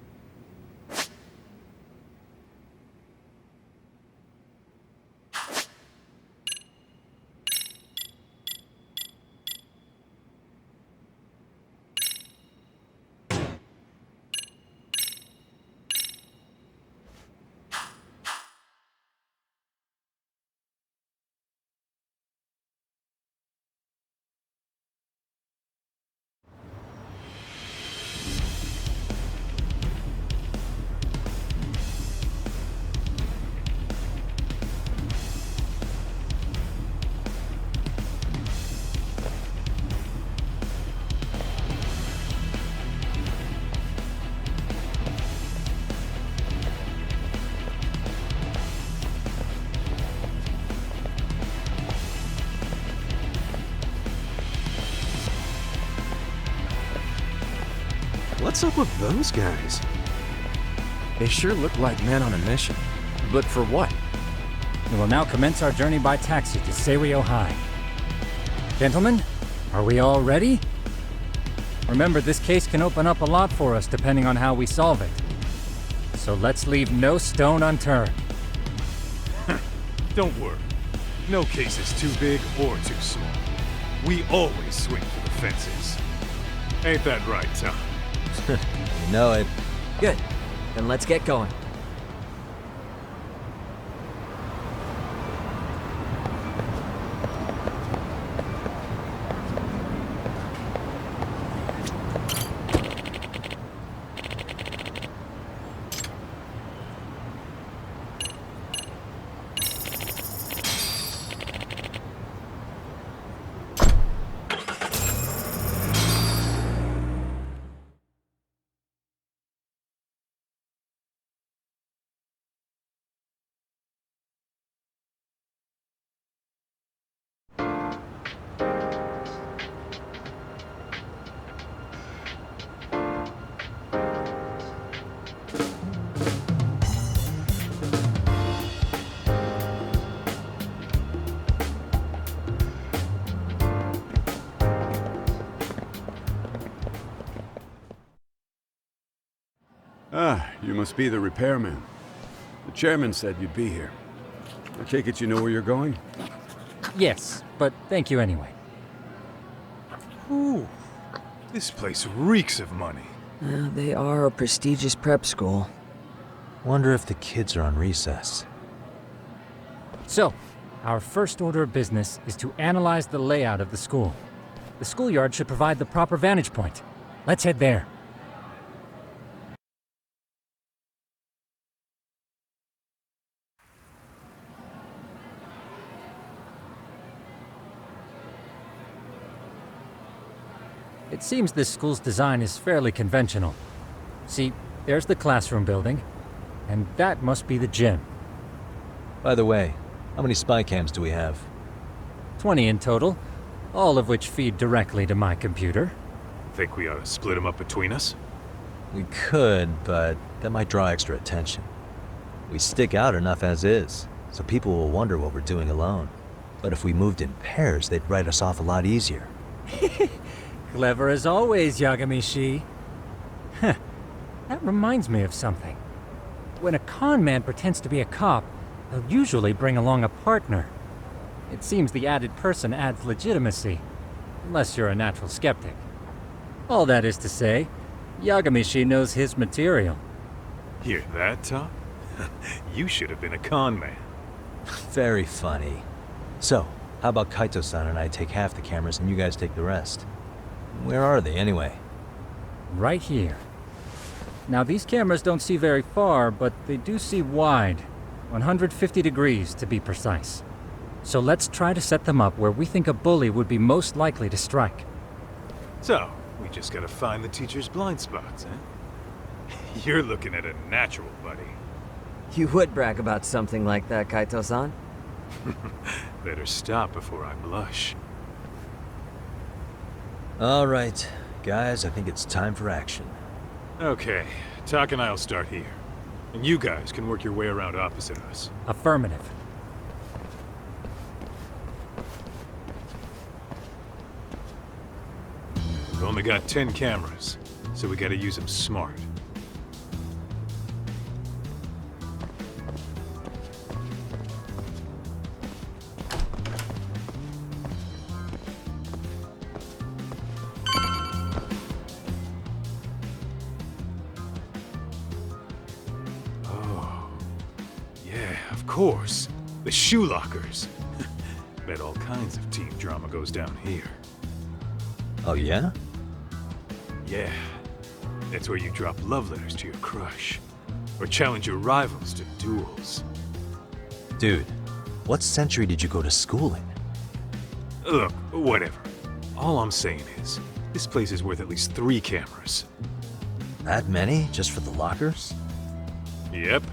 S13: What's up with those guys? They sure look like men on a mission. But for what?
S10: We will now commence our journey by taxi to Seiryo High. Gentlemen, are we all ready? Remember, this case can open up a lot for us depending on how we solve it. So let's leave no stone unturned.
S2: Don't worry. No case is too big or too small. We always swing for the fences. Ain't that right, Tom?
S3: You know it.
S9: Good. Then let's get going.
S14: Ah, you must be the repairman. The chairman said you'd be here. I take it you know where you're going?
S10: Yes, but thank you anyway.
S2: Ooh, this place reeks of money.
S9: They are a prestigious prep school.
S3: Wonder if the kids are on recess.
S10: So, our first order of business is to analyze the layout of the school. The schoolyard should provide the proper vantage point. Let's head there. It seems this school's design is fairly conventional. See, there's the classroom building, and that must be the gym.
S3: By the way, how many spy cams do we have?
S10: 20 in total, all of which feed directly to my computer.
S2: Think we ought to split them up between us?
S3: We could, but that might draw extra attention. We stick out enough as is, so people will wonder what we're doing alone. But if we moved in pairs, they'd write us off a lot easier.
S10: Clever as always, Yagami-shi. That reminds me of something. When a con man pretends to be a cop, they'll usually bring along a partner. It seems the added person adds legitimacy, unless you're a natural skeptic. All that is to say, Yagami-shi knows his material.
S2: Hear that, Top? You should have been a con man.
S3: Very funny. So, how about Kaito-san and I take half the cameras and you guys take the rest? Where are they, anyway?
S10: Right here. Now, these cameras don't see very far, but they do see wide. 150 degrees, to be precise. So let's try to set them up where we think a bully would be most likely to strike.
S2: So, we just gotta find the teacher's blind spots, eh? You're looking at a natural, buddy.
S9: You would brag about something like that, Kaito-san.
S2: Better stop before I blush.
S3: All right, guys, I think it's time for action.
S2: Okay, Tak and I'll start here. And you guys can work your way around opposite us.
S10: Affirmative.
S2: We've only got 10 cameras, so we gotta use them smart. Of course. The shoe lockers. Bet all kinds of teen drama goes down here.
S3: Oh, yeah?
S2: Yeah. That's where you drop love letters to your crush. Or challenge your rivals to duels.
S3: Dude, what century did you go to school in?
S2: Look, whatever. All I'm saying is, this place is worth at least 3 cameras.
S3: That many? Just for the lockers?
S2: Yep.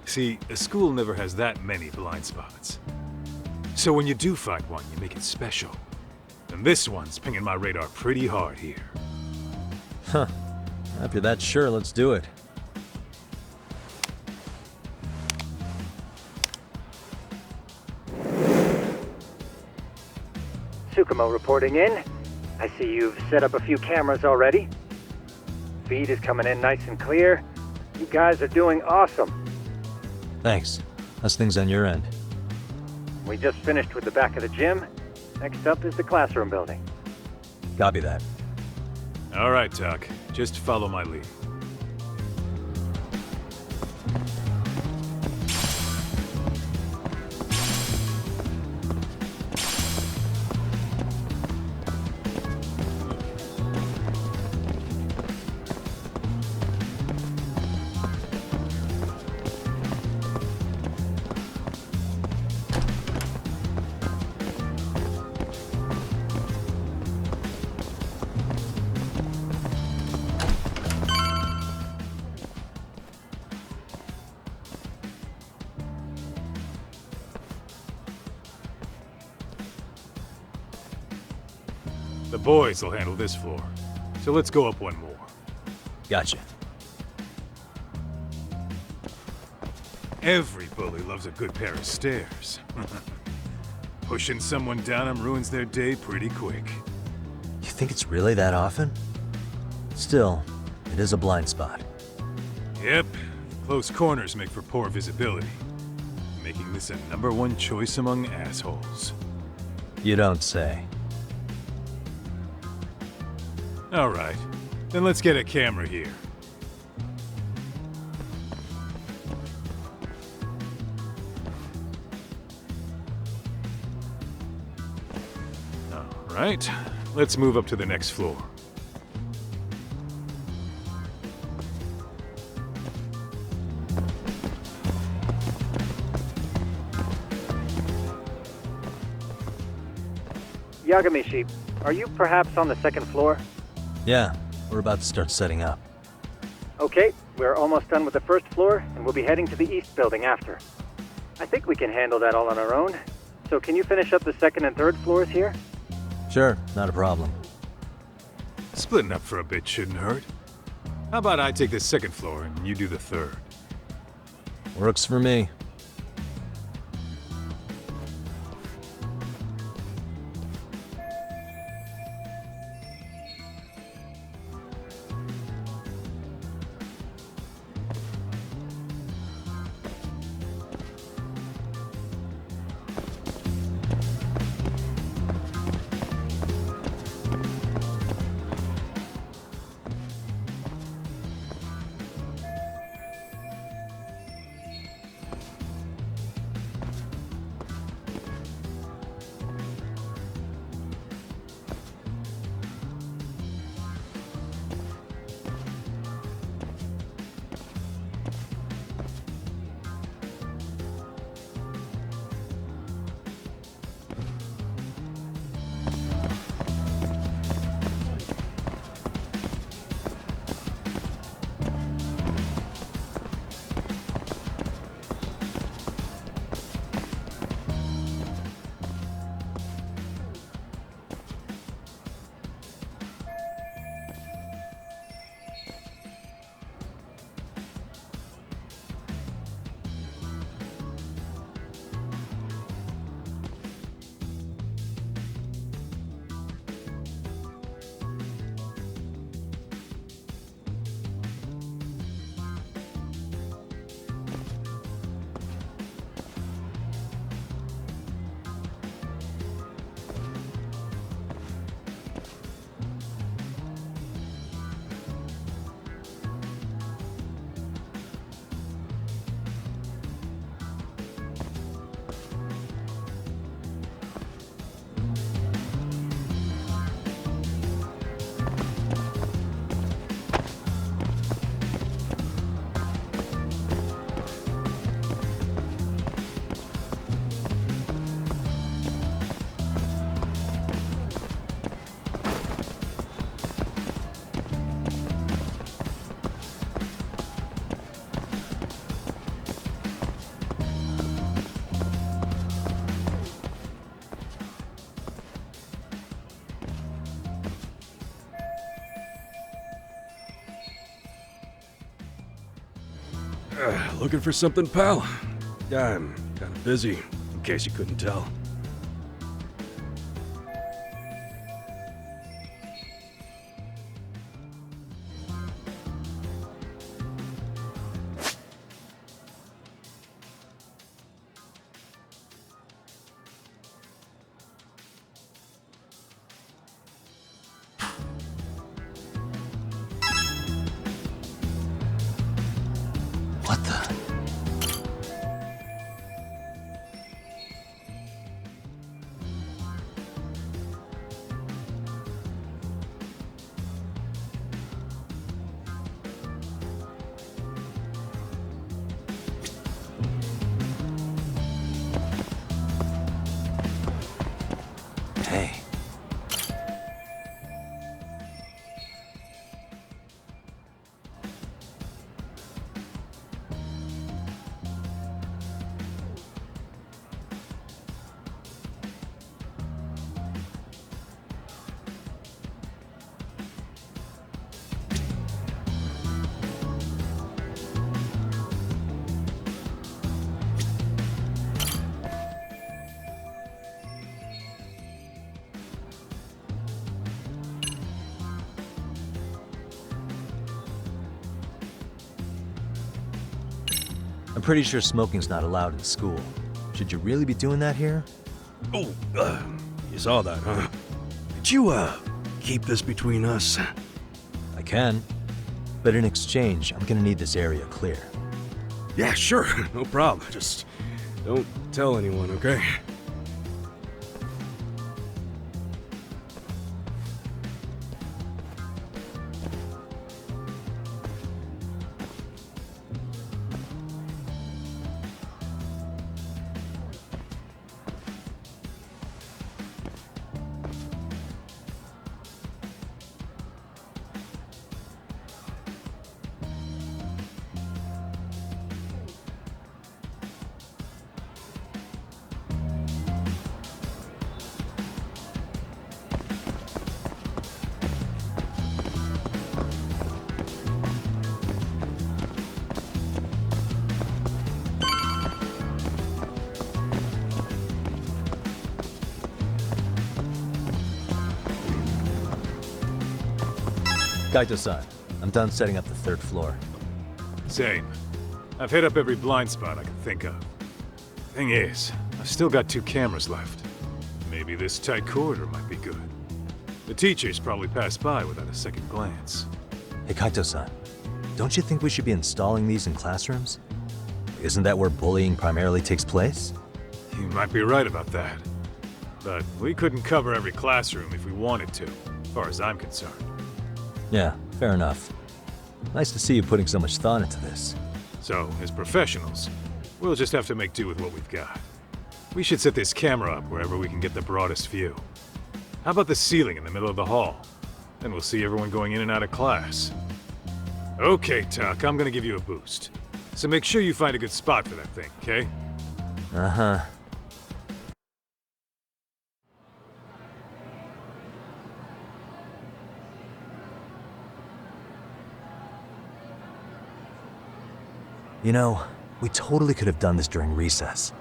S2: See, a school never has that many blind spots. So when you do find one, you make it special. And this one's pinging my radar pretty hard here.
S3: Huh. After that, sure, let's do it.
S11: Tsukumo reporting in. I see you've set up a few cameras already. Feed is coming in nice and clear. You guys are doing awesome.
S3: Thanks. How's things on your end?
S11: We just finished with the back of the gym. Next up is the classroom building.
S3: Copy that.
S2: All right, Tak. Just follow my lead. The boys will handle this floor. So let's go up one more.
S3: Gotcha.
S2: Every bully loves a good pair of stairs. Pushing someone down them ruins their day pretty quick.
S3: You think it's really that often? Still, it is a blind spot.
S2: Yep. Close corners make for poor visibility. Making this a #1 choice among assholes.
S3: You don't say.
S2: All right. Then let's get a camera here. right, let's move up to the next floor.
S11: Yagami, are you perhaps on the second floor?
S3: Yeah, we're about to start setting up.
S11: Okay, we're almost done with the first floor, and we'll be heading to the east building after. I think we can handle that all on our own. So can you finish up the second and third floors here?
S3: Sure, not a problem.
S2: Splitting up for a bit shouldn't hurt. How about I take the second floor and you do the third?
S3: Works for me.
S13: Looking for something, pal? Yeah, I'm kind of busy, in case you couldn't tell.
S3: What the? Hey. I'm pretty sure smoking's not allowed in school. Should you really be doing that here?
S13: Oh, you saw that, huh? Could you, keep this between us?
S3: I can. But in exchange, I'm gonna need this area clear.
S13: Yeah, sure, no problem. Just don't tell anyone, okay?
S3: Kaito-san, I'm done setting up the third floor.
S2: Same. I've hit up every blind spot I can think of. Thing is, I've still got 2 cameras left. Maybe this tight corridor might be good. The teachers probably passed by without a second glance.
S3: Hey Kaito-san, don't you think we should be installing these in classrooms? Isn't that where bullying primarily takes place?
S2: You might be right about that. But we couldn't cover every classroom if we wanted to, as far as I'm concerned.
S3: Yeah, fair enough. Nice to see you putting so much thought into this.
S2: So, as professionals, we'll just have to make do with what we've got. We should set this camera up wherever we can get the broadest view. How about the ceiling in the middle of the hall? Then we'll see everyone going in and out of class. Okay, Tak, I'm gonna give you a boost. So make sure you find a good spot for that thing, okay?
S3: Uh-huh. You know, we totally could have done this during recess.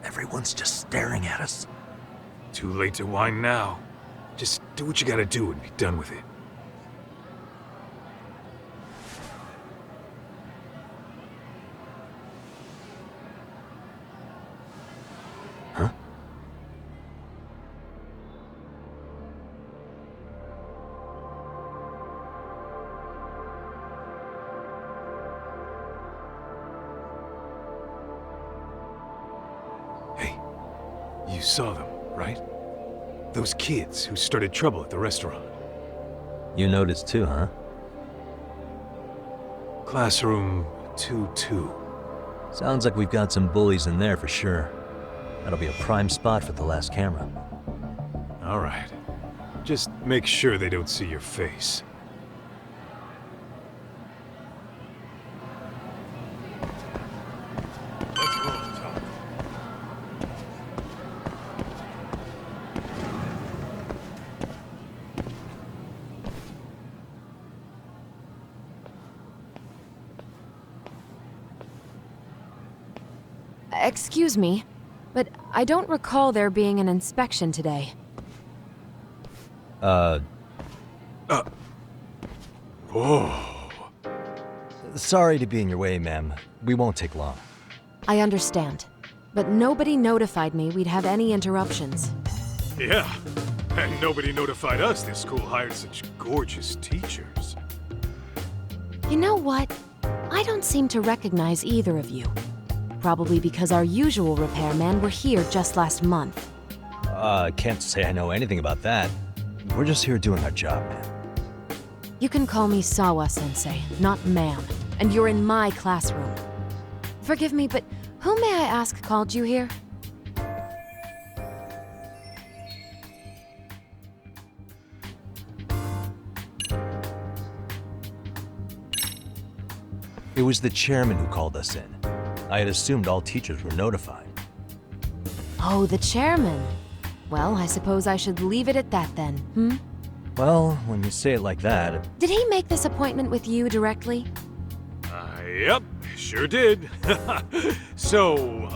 S3: Everyone's just staring at us.
S2: Too late to whine now. Just do what you gotta do and be done with it.
S3: Huh?
S2: Hey, you saw them, right? Those kids who started trouble at the restaurant.
S3: You noticed too, huh?
S2: Classroom 2-2.
S3: Sounds like we've got some bullies in there for sure. That'll be a prime spot for the last camera.
S2: All right. Just make sure they don't see your face. Let's roll, Tom.
S15: Excuse me, but I don't recall there being an inspection today.
S2: Whoa.
S3: Sorry to be in your way, ma'am. We won't take long.
S15: I understand, but nobody notified me we'd have any interruptions.
S2: Yeah, and nobody notified us this school hired such gorgeous teachers.
S15: You know what? I don't seem to recognize either of you. Probably because our usual repairmen were here just last month.
S3: Can't say I know anything about that. We're just here doing our job, man.
S15: You can call me Sawa-sensei, not ma'am, and you're in my classroom. Forgive me, but who may I ask called you here?
S3: It was the chairman who called us in. I had assumed all teachers were notified.
S15: Oh, the chairman. Well, I suppose I should leave it at that then, hmm?
S3: Well, when you say it like that...
S15: Did he make this appointment with you directly?
S2: Yep, sure did. So,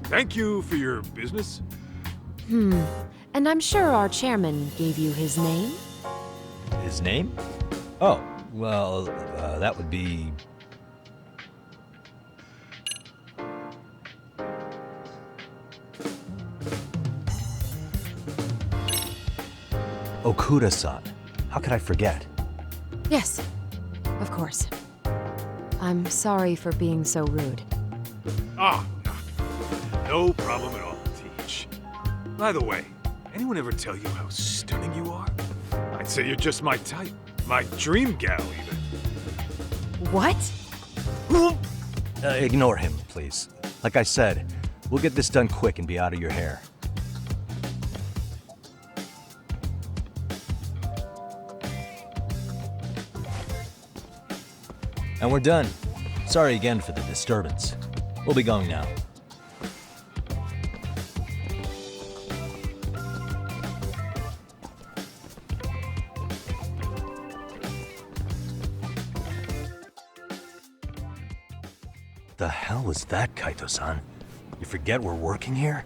S2: thank you for your business.
S15: And I'm sure our chairman gave you his name?
S3: His name? Oh, well, that would be... Okuda-san. How could I forget?
S15: Yes, of course. I'm sorry for being so rude.
S2: Ah, no problem at all, Teach. By the way, anyone ever tell you how stunning you are? I'd say you're just my type. My dream gal, even.
S15: What?
S3: Ignore him, please. Like I said, we'll get this done quick and be out of your hair. And we're done. Sorry again for the disturbance. We'll be going now. The hell was that, Kaito-san? You forget we're working here?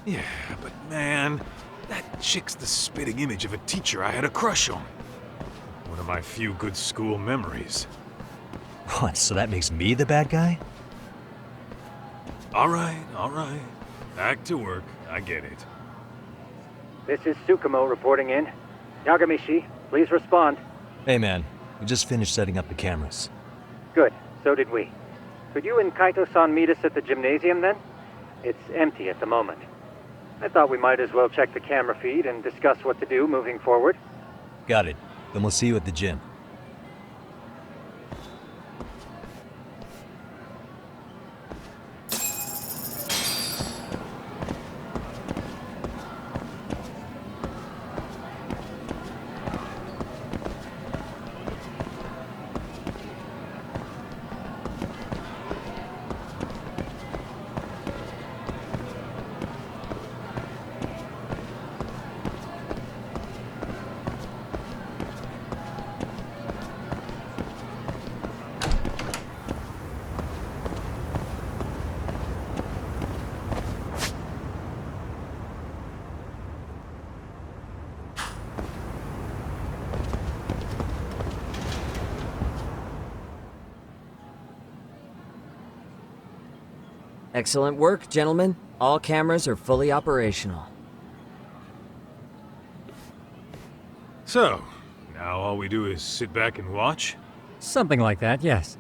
S2: Yeah, but man, That chick's the spitting image of a teacher I had a crush on. One of my few good school memories.
S3: What, so that makes me the bad guy?
S2: All right. Back to work. I get it.
S11: This is Tsukumo reporting in. Yagami-shi, please respond.
S3: Hey man, we just finished setting up the cameras.
S11: Good, so did we. Could you and Kaito-san meet us at the gymnasium then? It's empty at the moment. I thought we might as well check the camera feed and discuss what to do moving forward.
S3: Got it. Then we'll see you at the gym.
S9: Excellent work, gentlemen. All cameras are fully operational.
S2: So, now all we do is sit back and watch?
S10: Something like that, yes.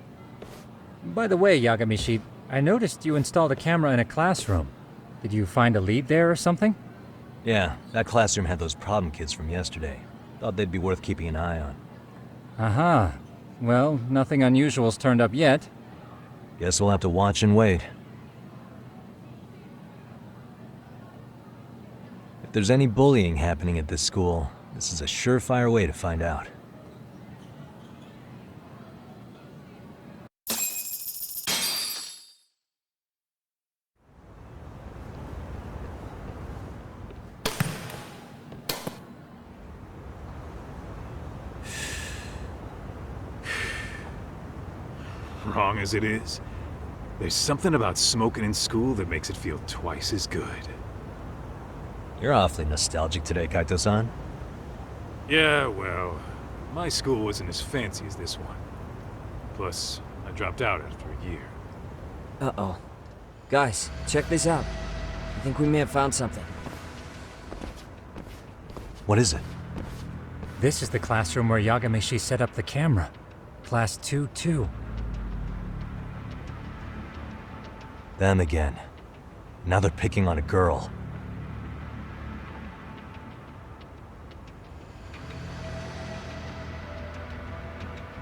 S10: By the way, Yagami-shi, I noticed you installed a camera in a classroom. Did you find a lead there or something?
S3: Yeah, that classroom had those problem kids from yesterday. Thought they'd be worth keeping an eye on.
S10: Aha. Well, nothing unusual's turned up yet.
S3: Guess we'll have to watch and wait. If there's any bullying happening at this school, this is a surefire way to find out.
S2: Wrong as it is, there's something about smoking in school that makes it feel twice as good.
S3: You're awfully nostalgic today, Kaito-san.
S2: Yeah, well, my school wasn't as fancy as this one. Plus, I dropped out after a year.
S9: Uh-oh. Guys, check this out. I think we may have found something.
S3: What is it?
S10: This is the classroom where Yagami-shi set up the camera. Class 2-2.
S3: Them again. Now they're picking on a girl.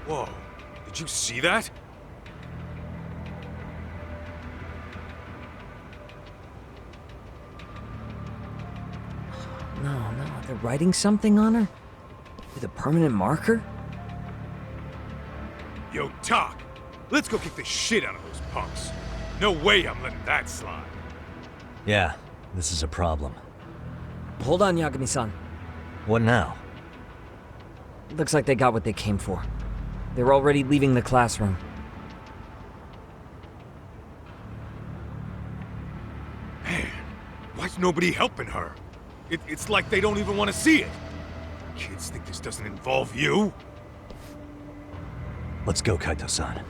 S2: Whoa, did you see that?
S9: No, they're writing something on her? With a permanent marker?
S2: Yo, Tak! Let's go kick the shit out of those punks. No way I'm letting that slide.
S3: Yeah, this is a problem.
S9: Hold on, Yagami-san.
S3: What now?
S9: Looks like they got what they came for. They're already leaving the classroom.
S2: Man, why's nobody helping her? It's like they don't even want to see it. Kids think this doesn't involve you?
S3: Let's go, Kaito-san.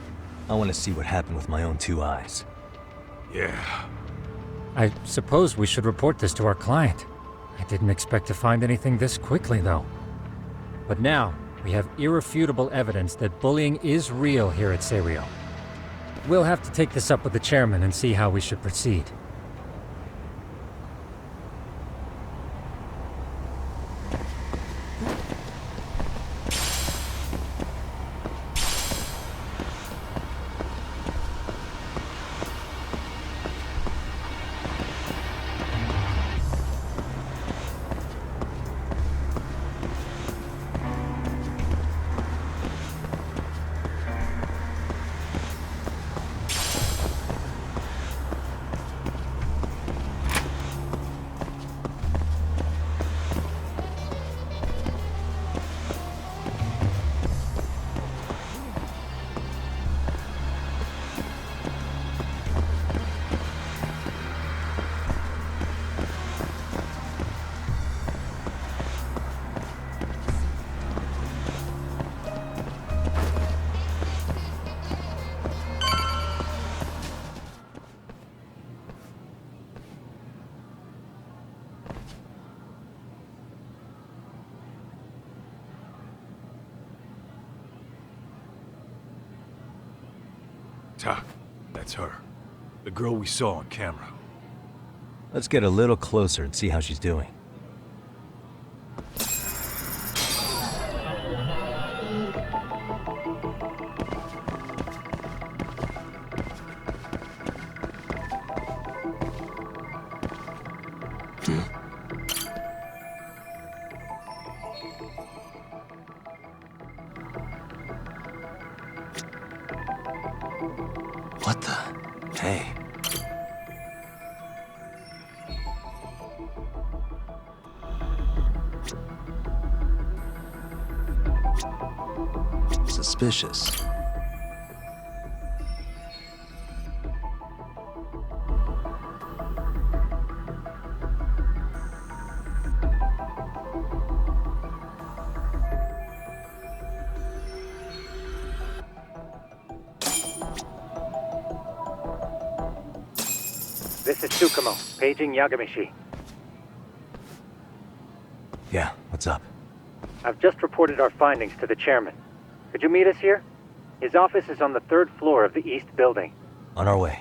S3: I want to see what happened with my own two eyes.
S2: Yeah.
S10: I suppose we should report this to our client. I didn't expect to find anything this quickly, though. But now, we have irrefutable evidence that bullying is real here at Seiryo. We'll have to take this up with the chairman and see how we should proceed.
S2: Tak, that's her. The girl we saw on camera.
S3: Let's get a little closer and see how she's doing. What the? Hey. Suspicious.
S11: This is Tsukumo, paging Yagami-shi.
S3: Yeah, what's up?
S11: I've just reported our findings to the chairman. Could you meet us here? His office is on the 3rd floor of the east building.
S3: On our way.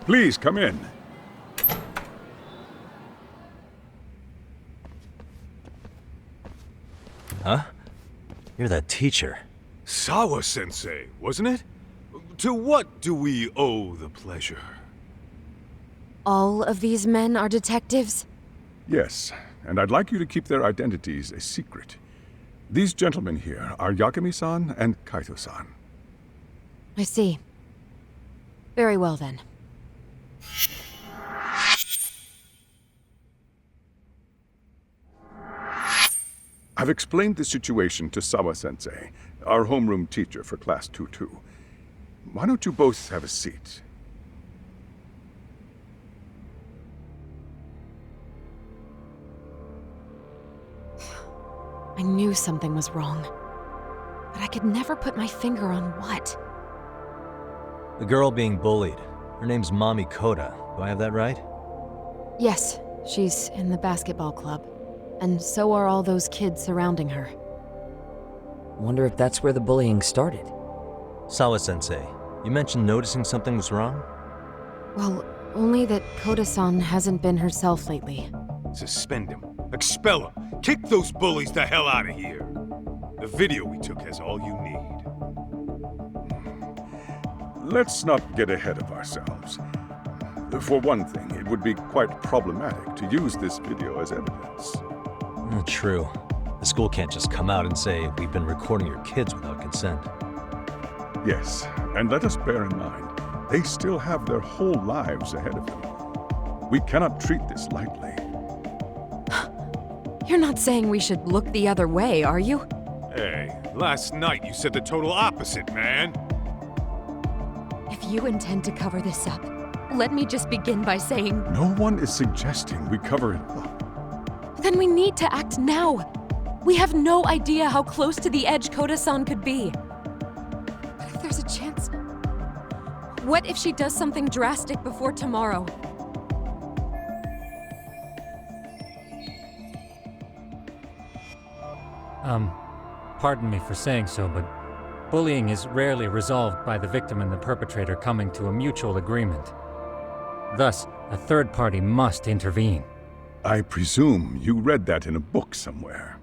S12: Please, come in.
S3: Huh? You're that teacher.
S2: Sawa-sensei, wasn't it? To what do we owe the pleasure?
S15: All of these men are detectives?
S12: Yes, and I'd like you to keep their identities a secret. These gentlemen here are Yagami-san and Kaito-san.
S15: I see. Very well then.
S12: I've explained the situation to Sawa-sensei, our homeroom teacher for Class 2-2. Why don't you both have a seat?
S15: I knew something was wrong, but I could never put my finger on what.
S3: The girl being bullied. Her name's Mami Koda. Do I have that right?
S15: Yes, she's in the basketball club. And so are all those kids surrounding her.
S9: Wonder if that's where the bullying started.
S3: Sawa-sensei, you mentioned noticing something was wrong?
S15: Well, only that Koda-san hasn't been herself lately.
S2: Suspend him. Expel him. Kick those bullies the hell out of here. The video we took has all you need.
S12: Let's not get ahead of ourselves. For one thing, it would be quite problematic to use this video as evidence.
S3: True. The school can't just come out and say, we've been recording your kids without consent.
S12: Yes, and let us bear in mind, they still have their whole lives ahead of them. We cannot treat this lightly.
S15: You're not saying we should look the other way, are you?
S2: Hey, last night you said the total opposite, man.
S15: If you intend to cover this up, let me just begin by saying...
S12: No one is suggesting we cover it up.
S15: Then we need to act now. We have no idea how close to the edge Koda-san could be. But if there's a chance... What if she does something drastic before tomorrow?
S10: Pardon me for saying so, but bullying is rarely resolved by the victim and the perpetrator coming to a mutual agreement. Thus, a third party must intervene.
S12: I presume you read that in a book somewhere.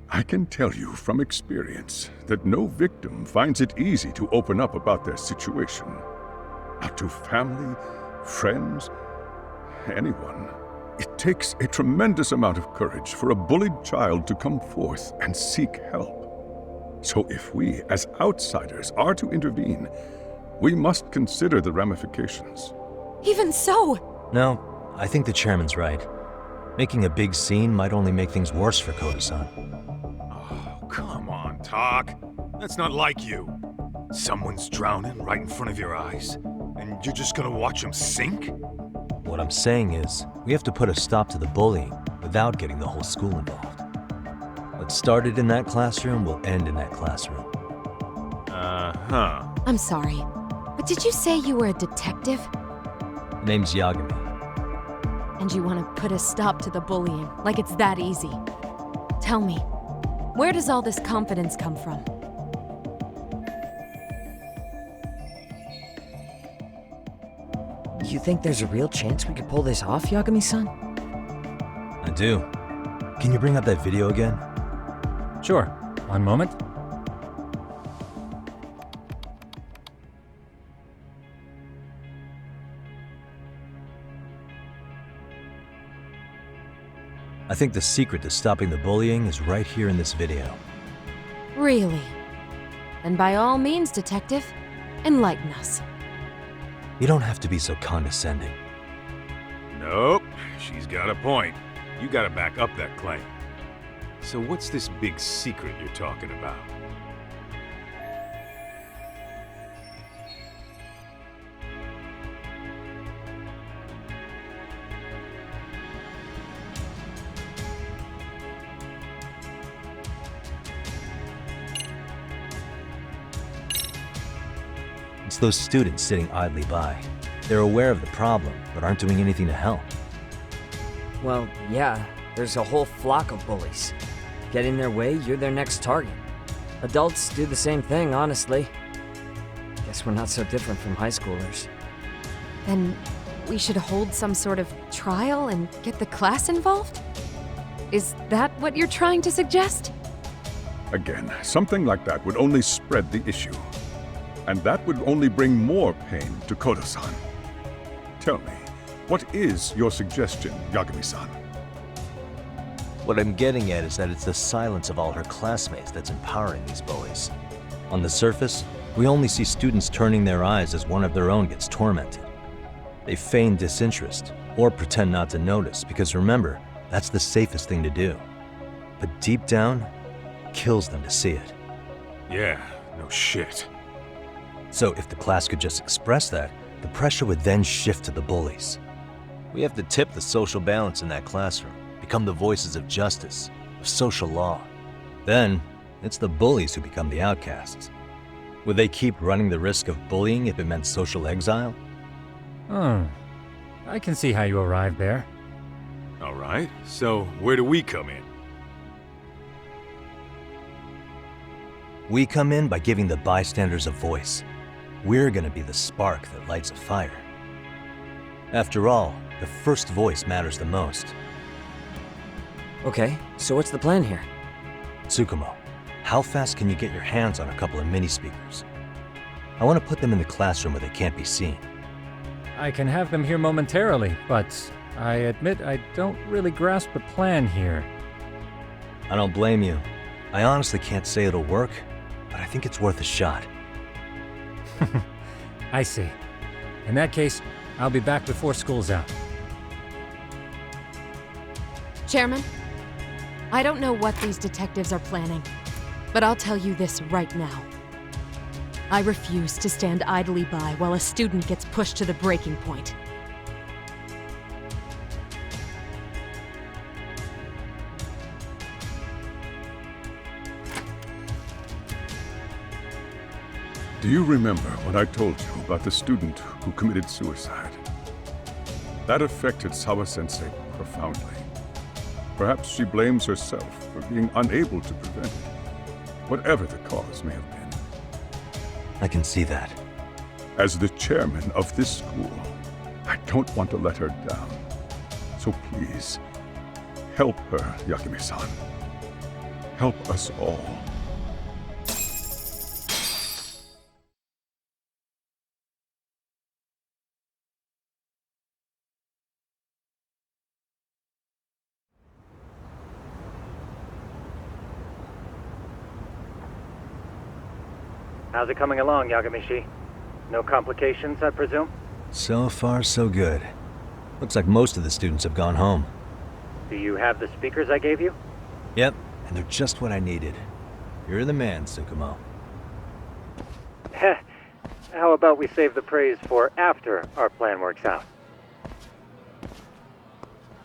S12: I can tell you from experience that no victim finds it easy to open up about their situation. Not to family, friends, anyone. It takes a tremendous amount of courage for a bullied child to come forth and seek help. So if we, as outsiders, are to intervene, we must consider the ramifications.
S15: Even so!
S3: No, I think the chairman's right. Making a big scene might only make things worse for Koda-san.
S2: Oh, come on, Tak. That's not like you. Someone's drowning right in front of your eyes, and you're just gonna watch him sink?
S3: What I'm saying is, we have to put a stop to the bullying without getting the whole school involved. What started in that classroom will end in that classroom.
S2: Uh-huh.
S15: I'm sorry, but did you say you were a detective?
S3: Name's Yagami.
S15: And you want to put a stop to the bullying, like it's that easy. Tell me, where does all this confidence come from?
S9: You think there's a real chance we could pull this off, Yagami-san?
S3: I do. Can you bring up that video again?
S10: Sure. One moment.
S3: I think the secret to stopping the bullying is right here in this video.
S15: Really? Then by all means, detective, enlighten us.
S3: You don't have to be so condescending.
S2: Nope, she's got a point. You gotta back up that claim. So what's this big secret you're talking about?
S3: It's those students sitting idly by. They're aware of the problem, but aren't doing anything to help.
S9: Well, yeah, there's a whole flock of bullies. Get in their way, you're their next target. Adults do the same thing, honestly. Guess we're not so different from high schoolers.
S15: Then we should hold some sort of trial and get the class involved? Is that what you're trying to suggest?
S12: Again, something like that would only spread the issue. And that would only bring more pain to Koda-san. Tell me, what is your suggestion, Yagami-san?
S3: What I'm getting at is that it's the silence of all her classmates that's empowering these bullies. On the surface, we only see students turning their eyes as one of their own gets tormented. They feign disinterest, or pretend not to notice, because remember, that's the safest thing to do. But deep down, it kills them to see it.
S2: Yeah, no shit.
S3: So if the class could just express that, the pressure would then shift to the bullies. We have to tip the social balance in that classroom, become the voices of justice, of social law. Then, it's the bullies who become the outcasts. Would they keep running the risk of bullying if it meant social exile?
S10: I can see how you arrived there.
S2: All right, so where do we come in?
S3: We come in by giving the bystanders a voice. We're gonna be the spark that lights a fire. After all, the first voice matters the most.
S9: Okay, so what's the plan here?
S3: Tsukumo, how fast can you get your hands on a couple of mini speakers? I want to put them in the classroom where they can't be seen.
S10: I can have them here momentarily, but I admit I don't really grasp the plan here.
S3: I don't blame you. I honestly can't say it'll work, but I think it's worth a shot.
S10: I see. In that case, I'll be back before school's out.
S15: Chairman, I don't know what these detectives are planning, but I'll tell you this right now. I refuse to stand idly by while a student gets pushed to the breaking point.
S12: Do you remember when I told you about the student who committed suicide? That affected Sawa-sensei profoundly. Perhaps she blames herself for being unable to prevent it, whatever the cause may have been.
S3: I can see that.
S12: As the chairman of this school, I don't want to let her down. So please, help her, Yagami-san. Help us all.
S11: How's it coming along, Yagami-shi? No complications, I presume?
S3: So far, so good. Looks like most of the students have gone home.
S11: Do you have the speakers I gave you?
S3: Yep, and they're just what I needed. You're the man, Tsukumo.
S11: Heh. How about we save the praise for after our plan works out?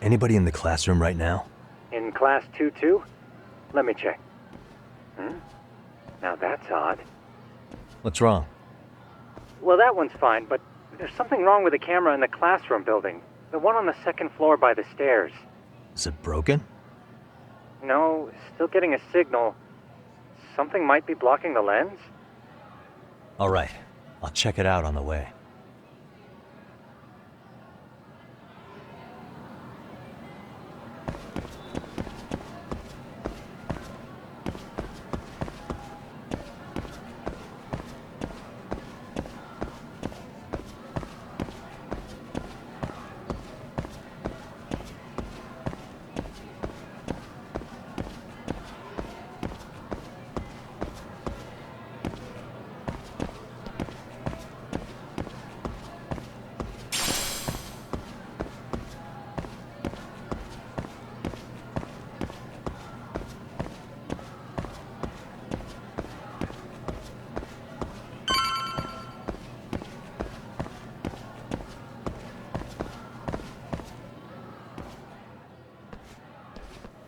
S3: Anybody in the classroom right now?
S11: In class 2-2? Let me check. Now that's odd.
S3: What's wrong?
S11: Well, that one's fine, but there's something wrong with the camera in the classroom building. The one on the second floor by the stairs.
S3: Is it broken?
S11: No, still getting a signal. Something might be blocking the lens?
S3: All right, I'll check it out on the way.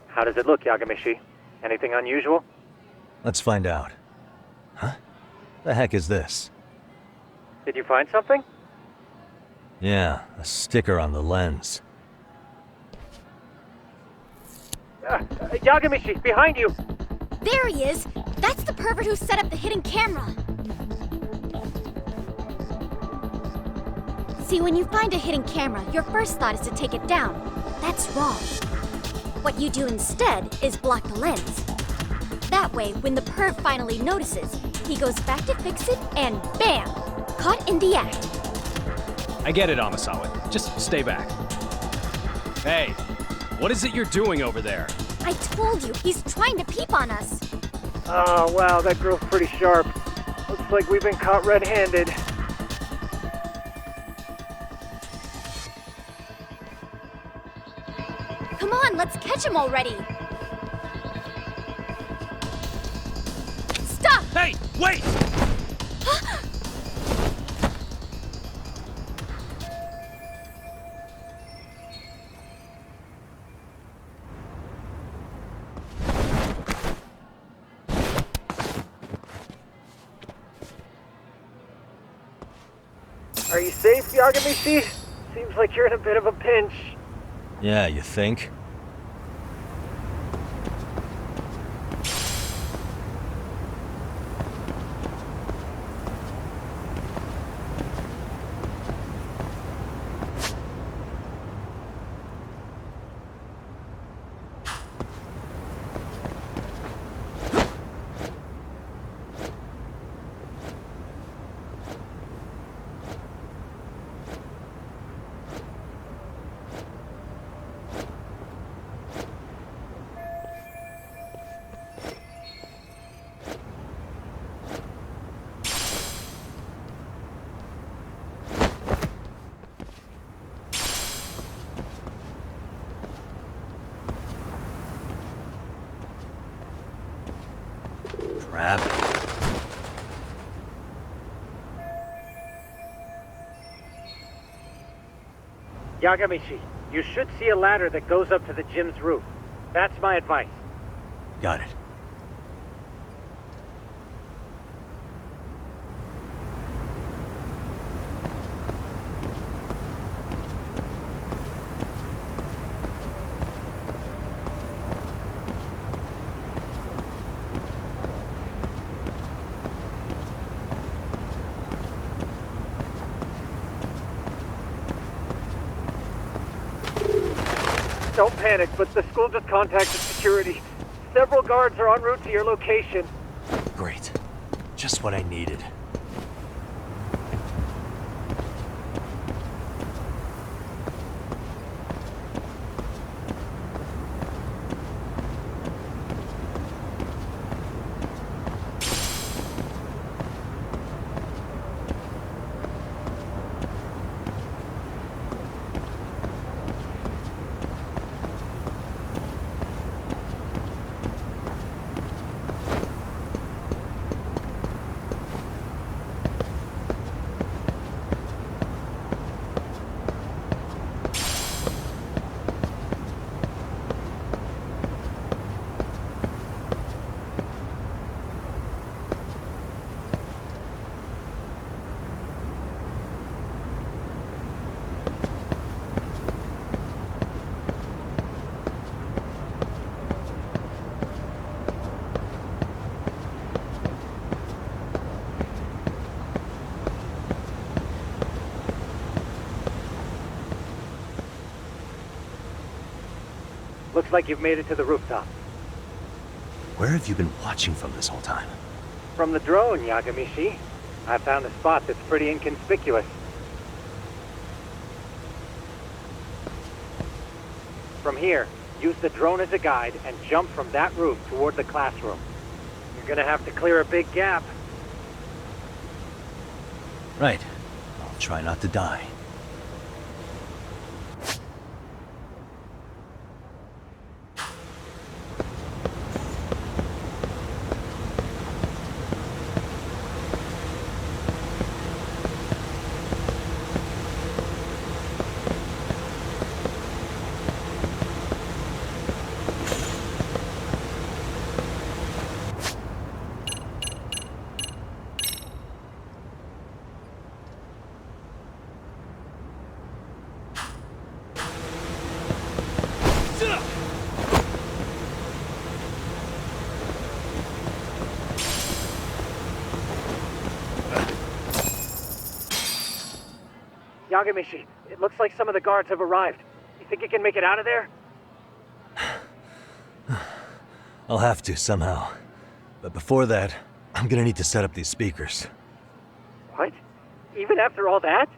S11: How does it look, Yagami-shi? Anything unusual?
S3: Let's find out. Huh? The heck is this?
S11: Did you find something?
S3: Yeah, a sticker on the lens.
S11: Yagami-shi, behind you!
S16: There he is! That's the pervert who set up the hidden camera! See, when you find a hidden camera, your first thought is to take it down. That's wrong. What you do instead is block the lens. That way, when the perv finally notices, he goes back to fix it and bam! Caught in the act.
S17: I get it, Amasawa. Just stay back. Hey, what is it you're doing over there?
S16: I told you, he's trying to peep on us.
S11: Oh, wow, that girl's pretty sharp. Looks like we've been caught red-handed.
S16: Come on, let's catch him already. Stop!
S17: Hey, wait!
S11: Are you safe, Yagami-shi? Seems like you're in a bit of a pinch.
S3: Yeah, you think? Crap.
S11: Yagami-shi, you should see a ladder that goes up to the gym's roof. That's my advice.
S3: Got it.
S11: Don't panic, but the school just contacted security. Several guards are en route to your location.
S3: Great. Just what I needed.
S11: Looks like you've made it to the rooftop.
S3: Where have you been watching from this whole time?
S11: From the drone, Yagami. I found a spot that's pretty inconspicuous. From here, use the drone as a guide and jump from that roof toward the classroom. You're gonna have to clear a big gap.
S3: Right. I'll try not to die.
S11: Yagami, it looks like some of the guards have arrived. You think you can make it out of there?
S3: I'll have to, somehow. But before that, I'm gonna need to set up these speakers.
S11: What? Even after all that?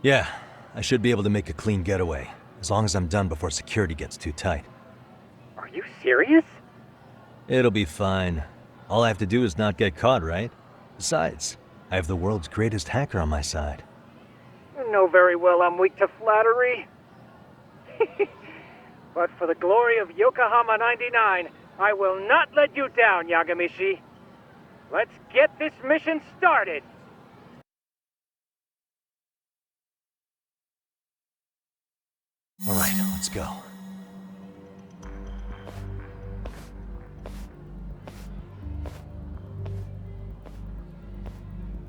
S3: Yeah, I should be able to make a clean getaway, as long as I'm done before security gets too tight.
S11: Are you serious?
S3: It'll be fine. All I have to do is not get caught, right? Besides, I have the world's greatest hacker on my side.
S11: You know very well I'm weak to flattery. But for the glory of Yokohama 99, I will not let you down, Yagami. Let's get this mission started!
S3: Alright, let's go.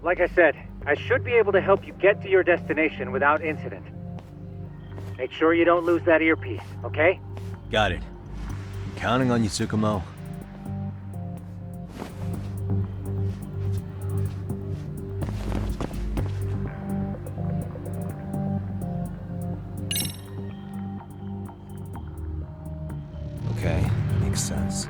S11: Like I said, I should be able to help you get to your destination without incident. Make sure you don't lose that earpiece, okay?
S3: Got it. I'm counting on you, Tsukumo. Okay, makes sense.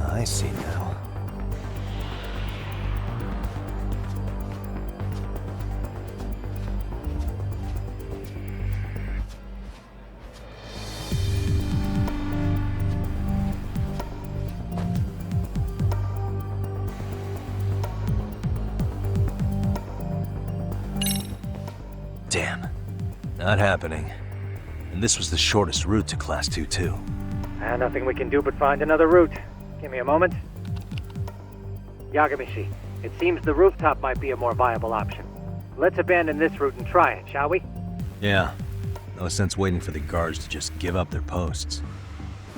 S3: I see now. Damn. Not happening. And this was the shortest route to Class 2, too.
S11: Nothing we can do but find another route. Give me a moment. Yagami, it seems the rooftop might be a more viable option. Let's abandon this route and try it, shall we?
S3: Yeah. No sense waiting for the guards to just give up their posts.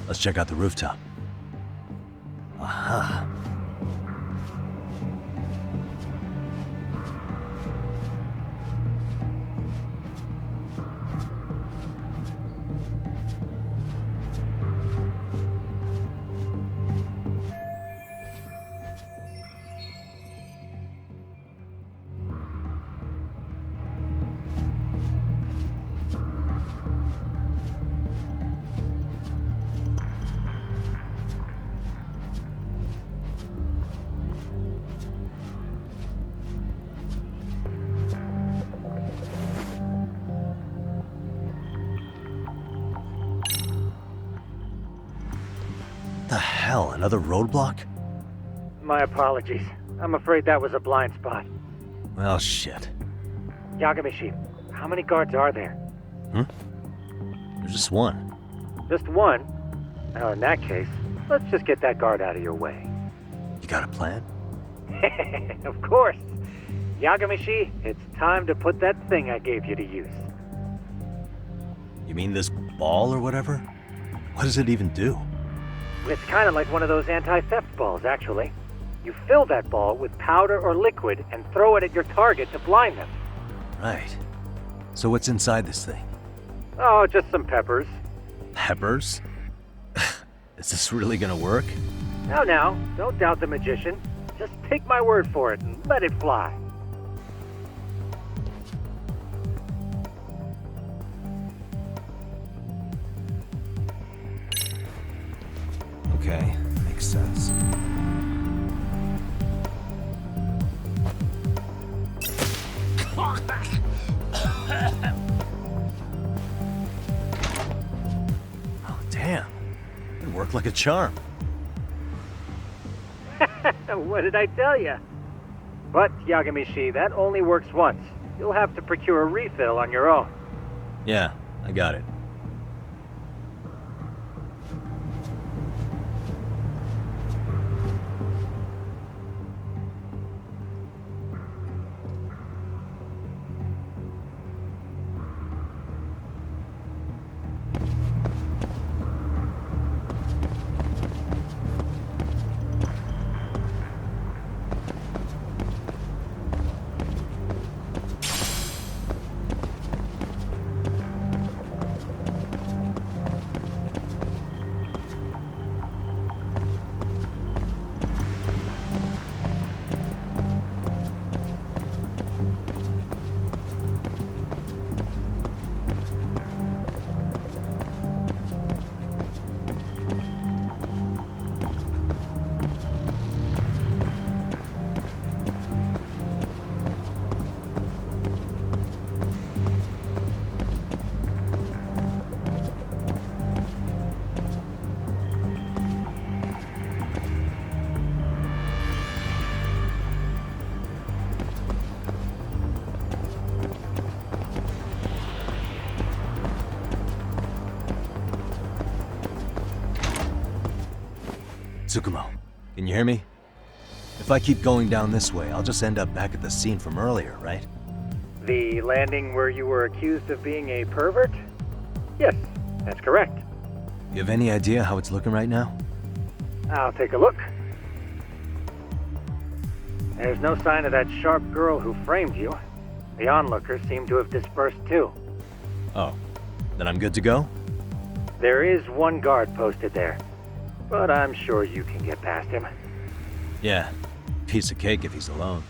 S3: Let's check out the rooftop. Aha. hell, another roadblock?
S11: My apologies. I'm afraid that was a blind spot.
S3: Well, shit.
S11: Yagami-shi, how many guards are there?
S3: There's just one.
S11: Just one? Well, in that case, let's just get that guard out of your way.
S3: You got a plan?
S11: Of course. Yagami-shi, it's time to put that thing I gave you to use.
S3: You mean this ball or whatever? What does it even do?
S11: It's kind of like one of those anti-theft balls, actually. You fill that ball with powder or liquid and throw it at your target to blind them.
S3: Right. So what's inside this thing?
S11: Oh, just some peppers.
S3: Peppers? Is this really gonna work?
S11: Now, don't doubt the magician. Just take my word for it and let it fly.
S3: Okay, makes sense. Oh, damn. It worked like a charm.
S11: What did I tell you? But, Yagami-shi, that only works once. You'll have to procure a refill on your own.
S3: Yeah, I got it. Tsukumo, can you hear me? If I keep going down this way, I'll just end up back at the scene from earlier, right?
S11: The landing where you were accused of being a pervert? Yes, that's correct.
S3: You have any idea how it's looking right now?
S11: I'll take a look. There's no sign of that sharp girl who framed you. The onlookers seem to have dispersed too.
S3: Oh, then I'm good to go?
S11: There is one guard posted there, but I'm sure you can get past him.
S3: Yeah, piece of cake if he's alone.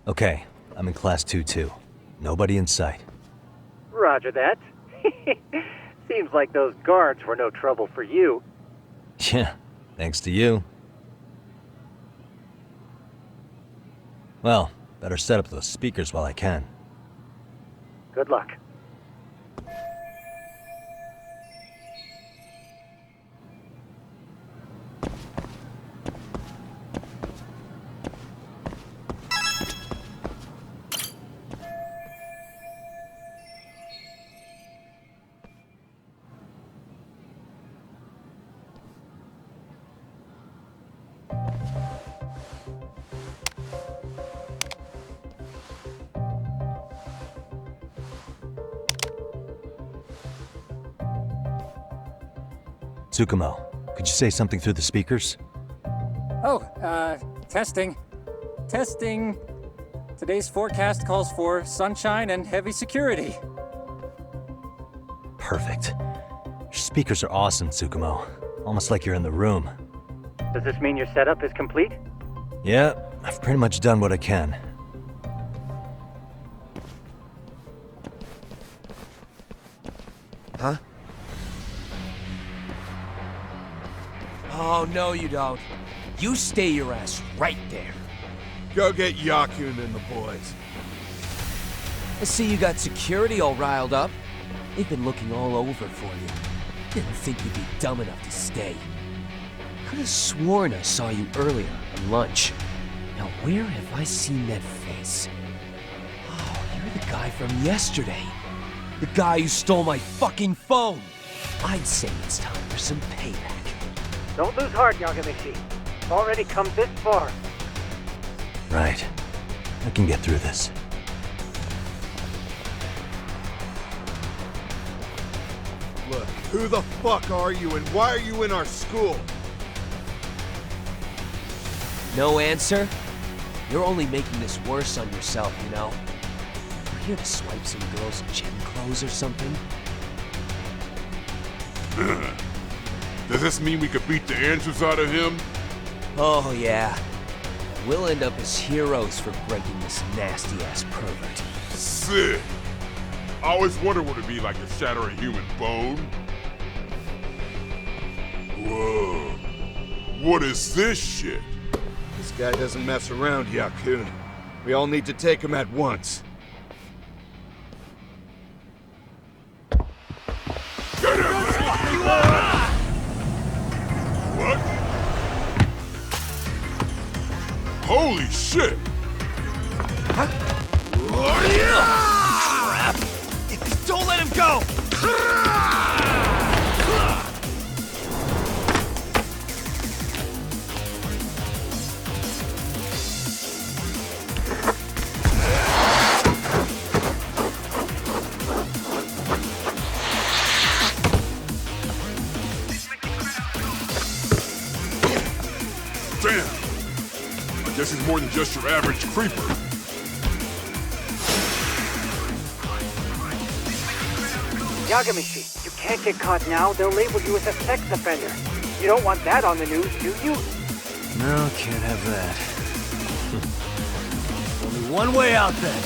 S3: Okay, I'm in class 2-2. Nobody in sight.
S11: Roger that. Seems like those guards were no trouble for you.
S3: Yeah, thanks to you. Well, better set up those speakers while I can.
S11: Good luck.
S3: Tsukumo, could you say something through the speakers?
S10: Oh, testing. Testing. Today's forecast calls for sunshine and heavy security.
S3: Perfect. Your speakers are awesome, Tsukumo. Almost like you're in the room.
S11: Does this mean your setup is complete?
S3: Yeah, I've pretty much done what I can.
S6: Huh? Oh, no you don't. You stay your ass right there.
S7: Go get Yakun and the boys.
S6: I see you got security all riled up. They've been looking all over for you. Didn't think you'd be dumb enough to stay. Could have sworn I saw you earlier on lunch. Now where have I seen that face? Oh, you're the guy from yesterday. The guy who stole my fucking phone. I'd say it's time for some payback.
S11: Don't lose heart, Yagami-shi. It's already come this far.
S3: Right. I can get through this.
S7: Look, who the fuck are you and why are you in our school?
S6: No answer? You're only making this worse on yourself, you know? You're here to swipe some girls' gym clothes or something?
S18: Does this mean we could beat the answers out of him?
S6: Oh, yeah. We'll end up as heroes for breaking this nasty-ass pervert.
S18: Sick! I always wondered what it'd be like to shatter a human bone. Whoa. What is this shit?
S7: This guy doesn't mess around, Yakun. We all need to take him at once.
S18: What? Holy shit!
S6: Crap! Don't let him go!
S18: Damn! I guess he's more than just your average creeper.
S11: Yagami-shi, you can't get caught now. They'll label you as a sex offender. You don't want that on the news, do you?
S3: No, can't have that.
S6: Only one way out then.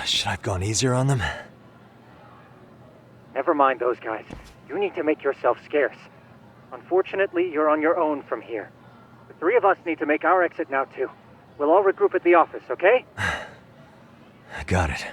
S3: Should I have gone easier on them?
S11: Never mind those guys. You need to make yourself scarce. Unfortunately, you're on your own from here. The three of us need to make our exit now, too. We'll all regroup at the office, okay?
S3: Got it.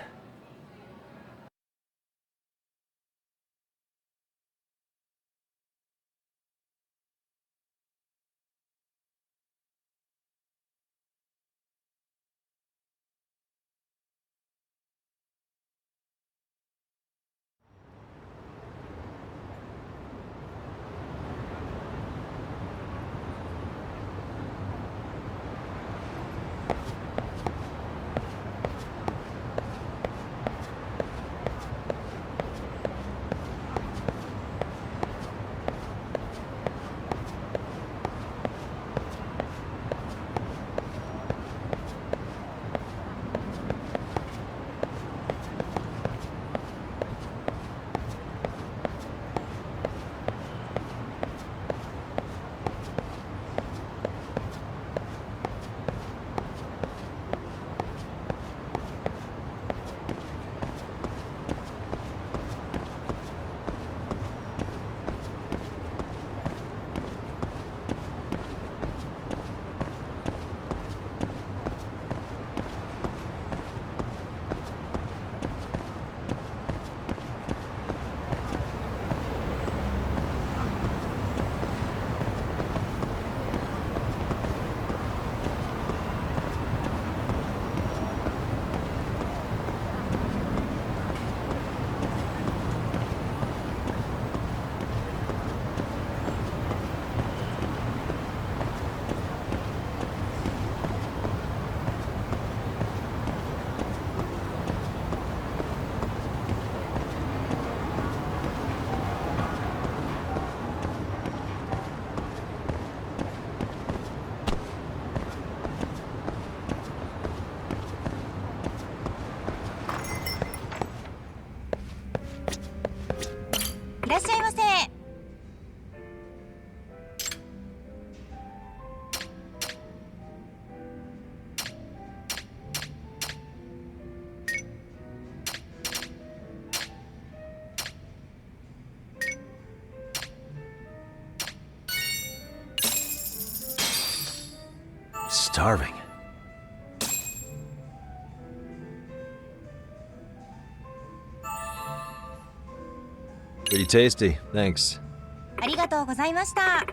S3: Starving. Pretty tasty, thanks.
S19: ありがとうございました。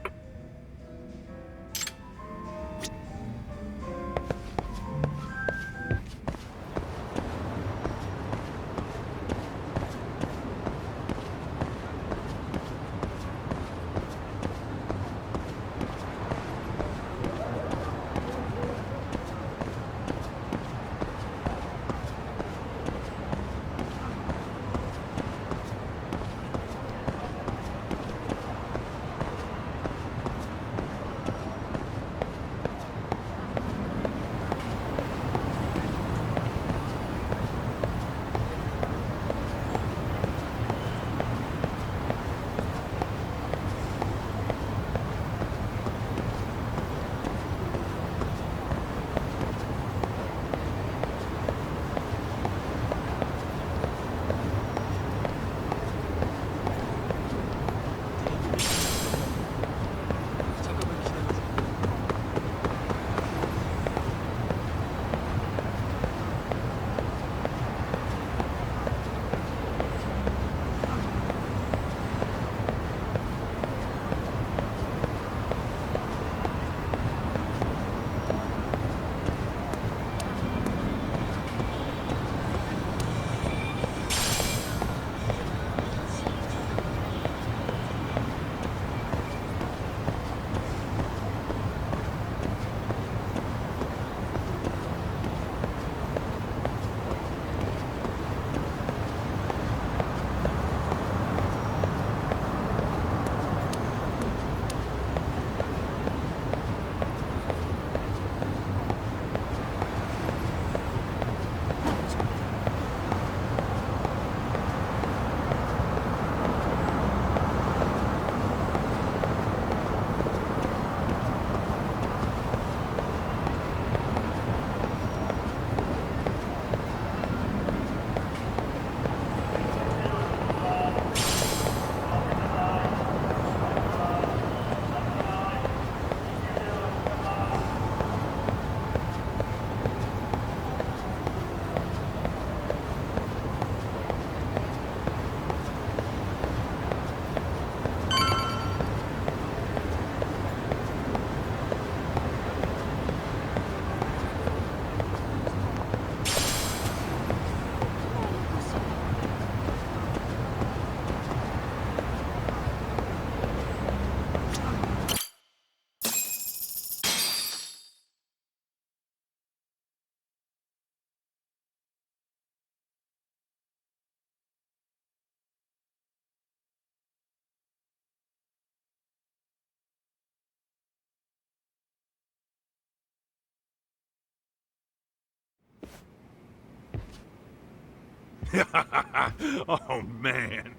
S2: Oh man,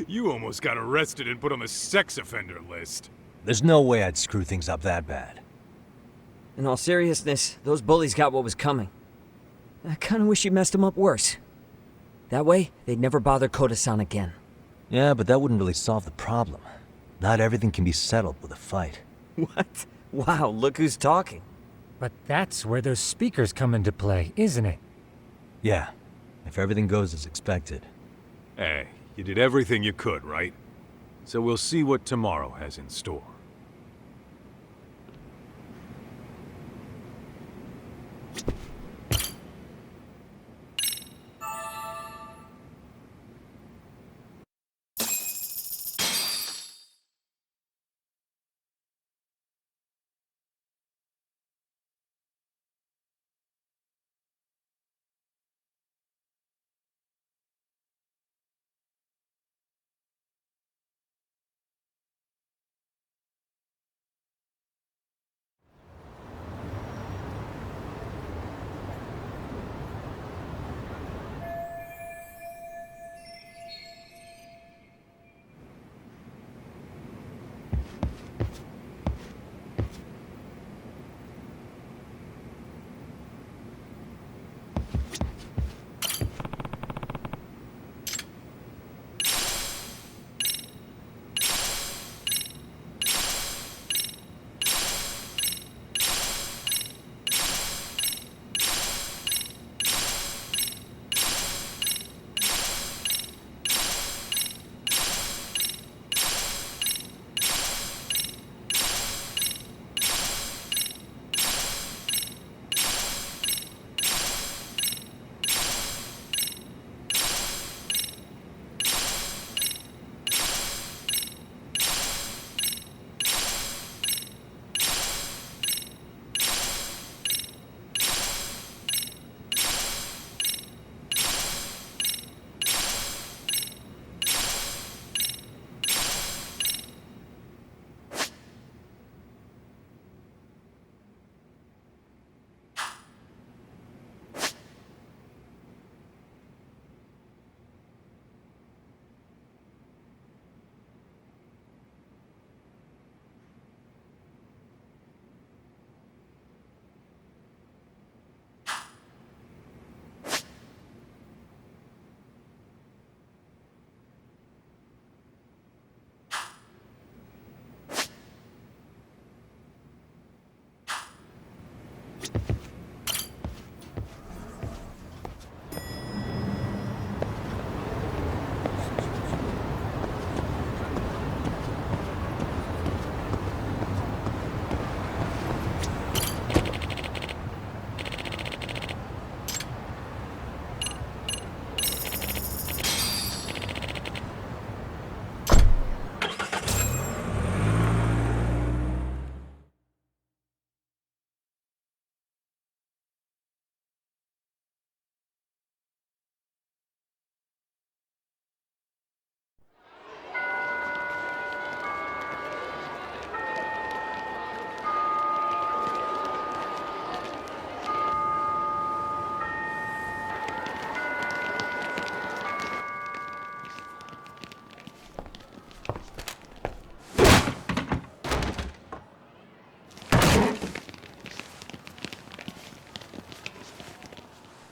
S2: you almost got arrested and put on the sex offender list.
S3: There's no way I'd screw things up that bad.
S9: In all seriousness, those bullies got what was coming. I kinda wish you messed them up worse. That way, they'd never bother Koda-san again.
S3: Yeah, but that wouldn't really solve the problem. Not everything can be settled with a fight.
S9: What? Wow, look who's talking.
S10: But that's where those speakers come into play, isn't it?
S3: Yeah, if everything goes as expected.
S2: Hey, you did everything you could, right? So we'll see what tomorrow has in store.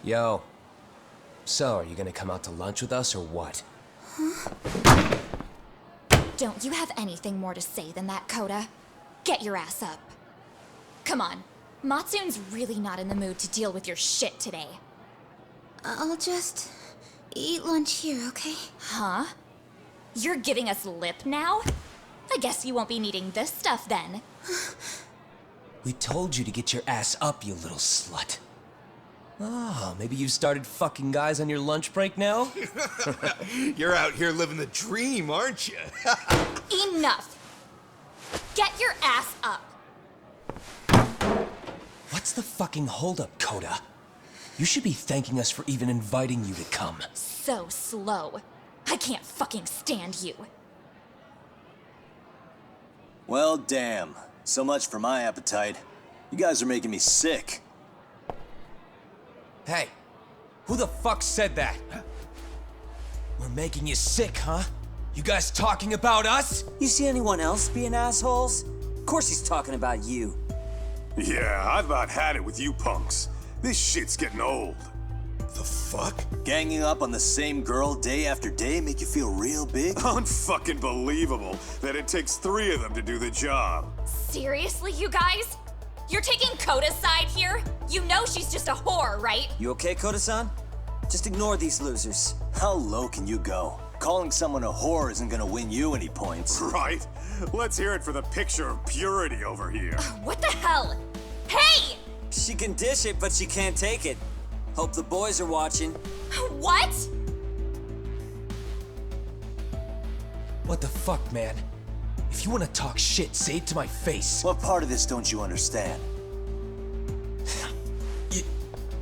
S6: Yo. So, are you gonna come out to lunch with us or what?
S20: Don't you have anything more to say than that, Koda? Get your ass up. Come on. Matsune's really not in the mood to deal with your shit today.
S16: I'll just eat lunch here, okay?
S20: Huh? You're giving us lip now? I guess you won't be needing this stuff then.
S6: We told you to get your ass up, you little slut. Oh, maybe you've started fucking guys on your lunch break now?
S7: You're out here living the dream, aren't you?
S20: Enough! Get your ass up!
S6: What's the fucking holdup, Koda? You should be thanking us for even inviting you to come.
S20: So slow. I can't fucking stand you.
S21: Well, damn. So much for my appetite. You guys are making me sick.
S6: Hey, who the fuck said that? We're making you sick, huh? You guys talking about us?
S9: You see anyone else being assholes? Of course he's talking about you.
S18: Yeah, I've about had it with you punks. This shit's getting old.
S21: The fuck? Ganging up on the same girl day after day make you feel real big?
S18: Unfucking believable that it takes 3 of them to do the job.
S20: Seriously, you guys? You're taking Koda's side here? You know she's just a whore, right?
S9: You okay, Koda-san? Just ignore these losers.
S21: How low can you go? Calling someone a whore isn't gonna win you any points.
S18: Right? Let's hear it for the picture of purity over here.
S20: What the hell? Hey!
S9: She can dish it, but she can't take it. Hope the boys are watching.
S20: What?
S6: What the fuck, man? If you want to talk shit, say it to my face.
S21: What part of this don't you understand?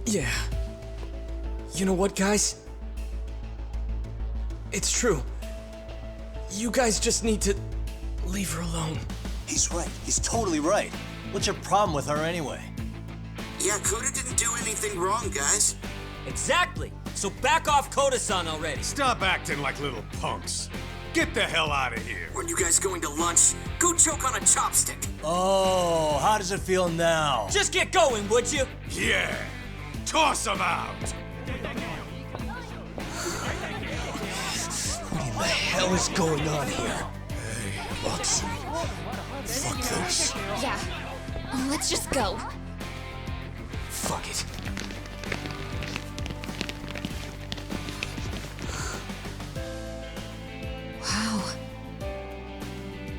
S6: Yeah. You know what, guys? It's true. You guys just need to leave her alone.
S21: He's right. He's totally right. What's your problem with her anyway?
S7: Yeah, Koda didn't do anything wrong, guys.
S9: Exactly. So back off Koda-san already.
S18: Stop acting like little punks. Get the hell out of here.
S7: When you guys going to lunch, go choke on a chopstick.
S21: Oh, how does it feel now?
S9: Just get going, would you?
S18: Yeah. Toss them out.
S6: What in the hell is going on here?
S18: Hey, Matsu. Fuck this.
S20: Yeah. Let's just go.
S6: Fuck it.
S15: Wow.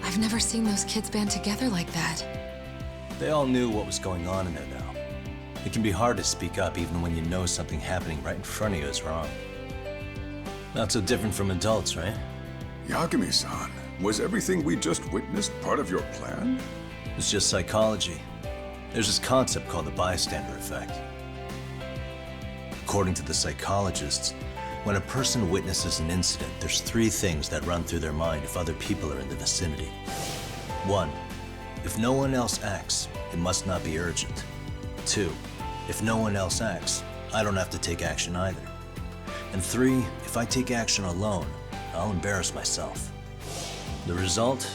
S15: I've never seen those kids band together like that.
S21: They all knew what was going on in there now. It can be hard to speak up even when you know something happening right in front of you is wrong. Not so different from adults, right?
S12: Yagami-san, was everything we just witnessed part of your plan?
S21: It's just psychology. There's this concept called the bystander effect. According to the psychologists, when a person witnesses an incident, there's 3 things that run through their mind if other people are in the vicinity. 1, if no one else acts, it must not be urgent. 2, if no one else acts, I don't have to take action either. And 3, if I take action alone, I'll embarrass myself. The result?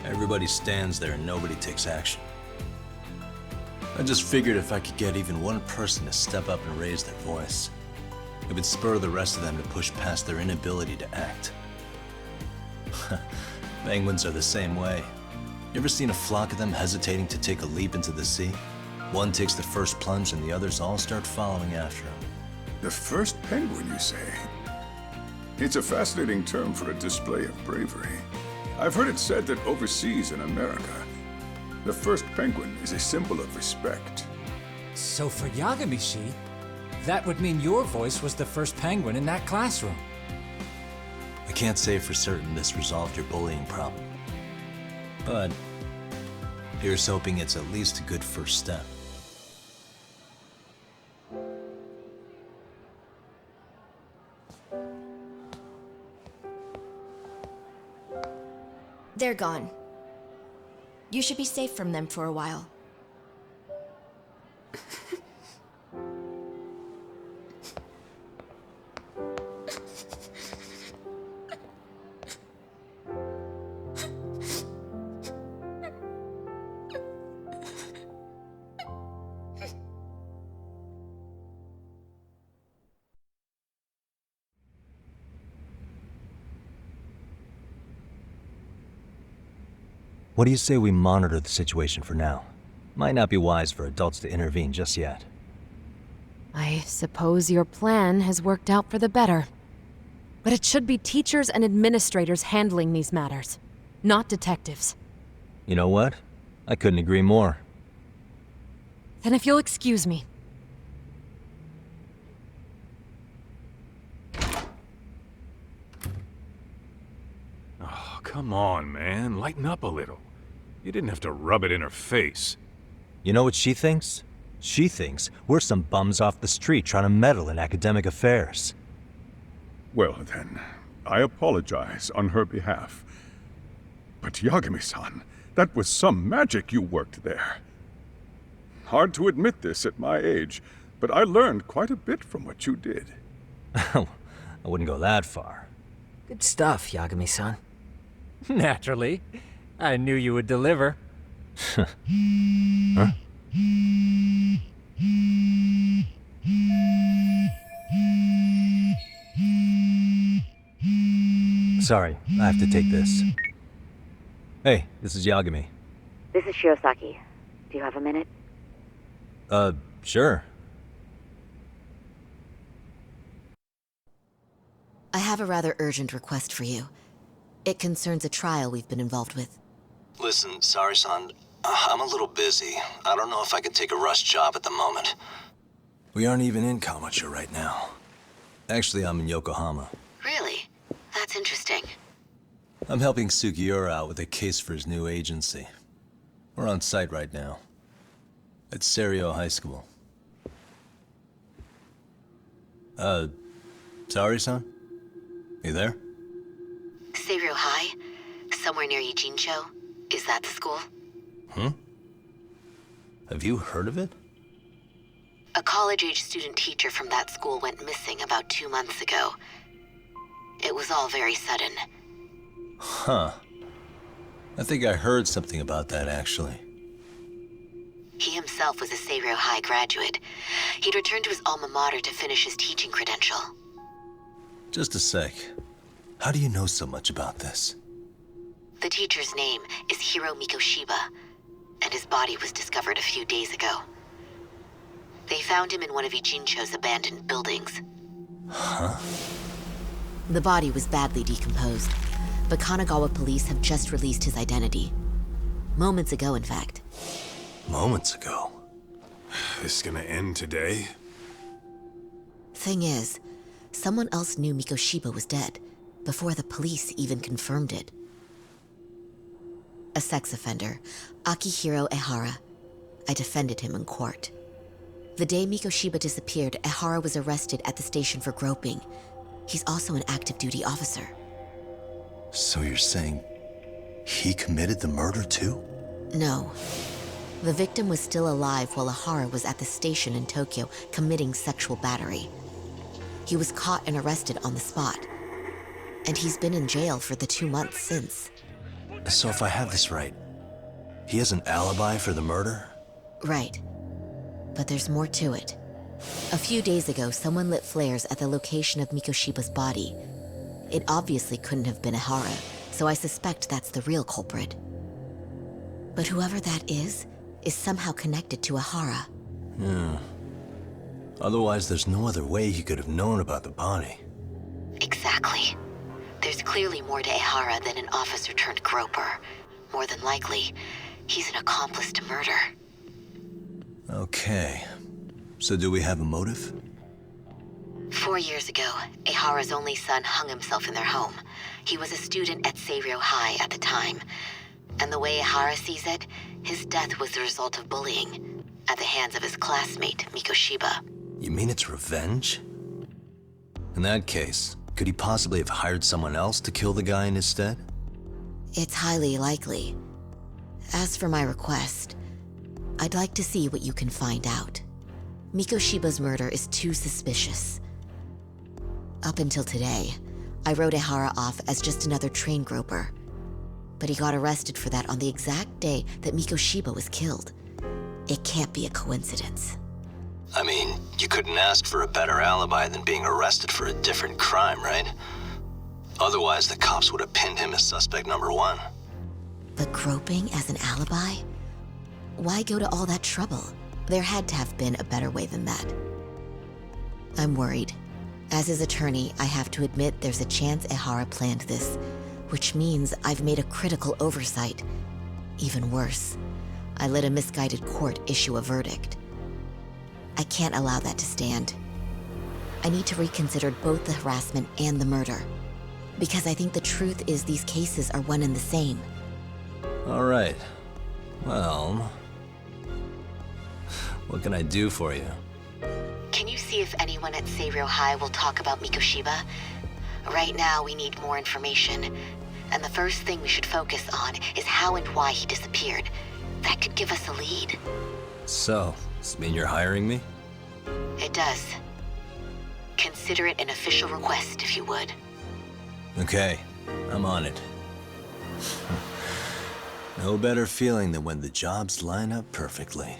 S21: Everybody stands there and nobody takes action. I just figured if I could get even one person to step up and raise their voice, it would spur the rest of them to push past their inability to act. Penguins are the same way. You ever seen a flock of them hesitating to take a leap into the sea? One takes the first plunge and the others all start following after him.
S12: The first penguin, you say? It's a fascinating term for a display of bravery. I've heard it said that overseas in America, the first penguin is a symbol of respect.
S8: So for Yagami-shi, that would mean your voice was the first penguin in that classroom.
S21: I can't say for certain this resolved your bullying problem, but here's hoping it's at least a good first step.
S4: They're gone. You should be safe from them for a while.
S3: What do you say we monitor the situation for now? Might not be wise for adults to intervene just yet.
S15: I suppose your plan has worked out for the better. But it should be teachers and administrators handling these matters, not detectives.
S3: You know what? I couldn't agree more.
S15: Then if you'll excuse me.
S2: Oh, come on, man. Lighten up a little. You didn't have to rub it in her face.
S3: You know what she thinks? She thinks we're some bums off the street trying to meddle in academic affairs.
S12: Well then, I apologize on her behalf. But Yagami-san, that was some magic you worked there. Hard to admit this at my age, but I learned quite a bit from what you did.
S3: I wouldn't go that far.
S9: Good stuff, Yagami-san.
S10: Naturally. I knew you would deliver.
S3: Huh? Sorry, I have to take this. Hey, this is Yagami.
S1: This is Shirosaki. Do you have a minute?
S3: Sure.
S22: I have a rather urgent request for you. It concerns a trial we've been involved with.
S21: Listen, sorry-san, I'm a little busy. I don't know if I can take a rush job at the moment. We aren't even in Kawachi right now. Actually, I'm in Yokohama.
S22: Really? That's interesting.
S21: I'm helping Sugiura out with a case for his new agency. We're on site right now. At Serio High School. Sorry-san? You there?
S22: Seiryo High? Somewhere near Ijincho? Is that the school?
S21: Have you heard of it?
S22: A college-age student teacher from that school went missing about 2 months ago. It was all very sudden.
S21: Huh. I think I heard something about that, actually.
S22: He himself was a Seiryo High graduate. He'd returned to his alma mater to finish his teaching credential.
S21: Just a sec. How do you know so much about this?
S22: The teacher's name is Hiro Mikoshiba, and his body was discovered a few days ago. They found him in one of Ijincho's abandoned buildings.
S21: Huh?
S22: The body was badly decomposed, but Kanagawa police have just released his identity. Moments ago, in fact.
S21: Moments ago?
S18: This is gonna end today?
S22: Thing is, someone else knew Mikoshiba was dead, before the police even confirmed it. A sex offender, Akihiro Ehara. I defended him in court. The day Mikoshiba disappeared, Ehara was arrested at the station for groping. He's also an active duty officer.
S21: So you're saying he committed the murder too?
S22: No. The victim was still alive while Ehara was at the station in Tokyo committing sexual battery. He was caught and arrested on the spot. And he's been in jail for the 2 months since.
S21: So if I have this right, he has an alibi for the murder?
S22: Right. But there's more to it. A few days ago, someone lit flares at the location of Mikoshiba's body. It obviously couldn't have been Ehara, so I suspect that's the real culprit. But whoever that is somehow connected to Ehara.
S21: Yeah. Otherwise, there's no other way he could have known about the body.
S22: Exactly. There's clearly more to Ehara than an officer-turned-groper. More than likely, he's an accomplice to murder.
S21: Okay. So do we have a motive?
S22: 4 years ago, Ehara's only son hung himself in their home. He was a student at Seiryo High at the time. And the way Ehara sees it, his death was the result of bullying at the hands of his classmate, Mikoshiba.
S21: You mean it's revenge? In that case, could he possibly have hired someone else to kill the guy in his stead?
S22: It's highly likely. As for my request, I'd like to see what you can find out. Mikoshiba's murder is too suspicious. Up until today, I wrote Ehara off as just another train groper. But he got arrested for that on the exact day that Mikoshiba was killed. It can't be a coincidence.
S21: I mean, you couldn't ask for a better alibi than being arrested for a different crime, right? Otherwise, the cops would have pinned him as suspect number 1.
S22: But groping as an alibi? Why go to all that trouble? There had to have been a better way than that. I'm worried. As his attorney, I have to admit there's a chance Ehara planned this, which means I've made a critical oversight. Even worse, I let a misguided court issue a verdict. I can't allow that to stand. I need to reconsider both the harassment and the murder, because I think the truth is these cases are one and the same.
S21: All right. Well, what can I do for you?
S22: Can you see if anyone at Seiryo High will talk about Mikoshiba? Right now, we need more information. And the first thing we should focus on is how and why he disappeared. That could give us a lead.
S21: So, does this mean you're hiring me?
S22: It does. Consider it an official request, if you would.
S21: Okay, I'm on it. No better feeling than when the jobs line up perfectly.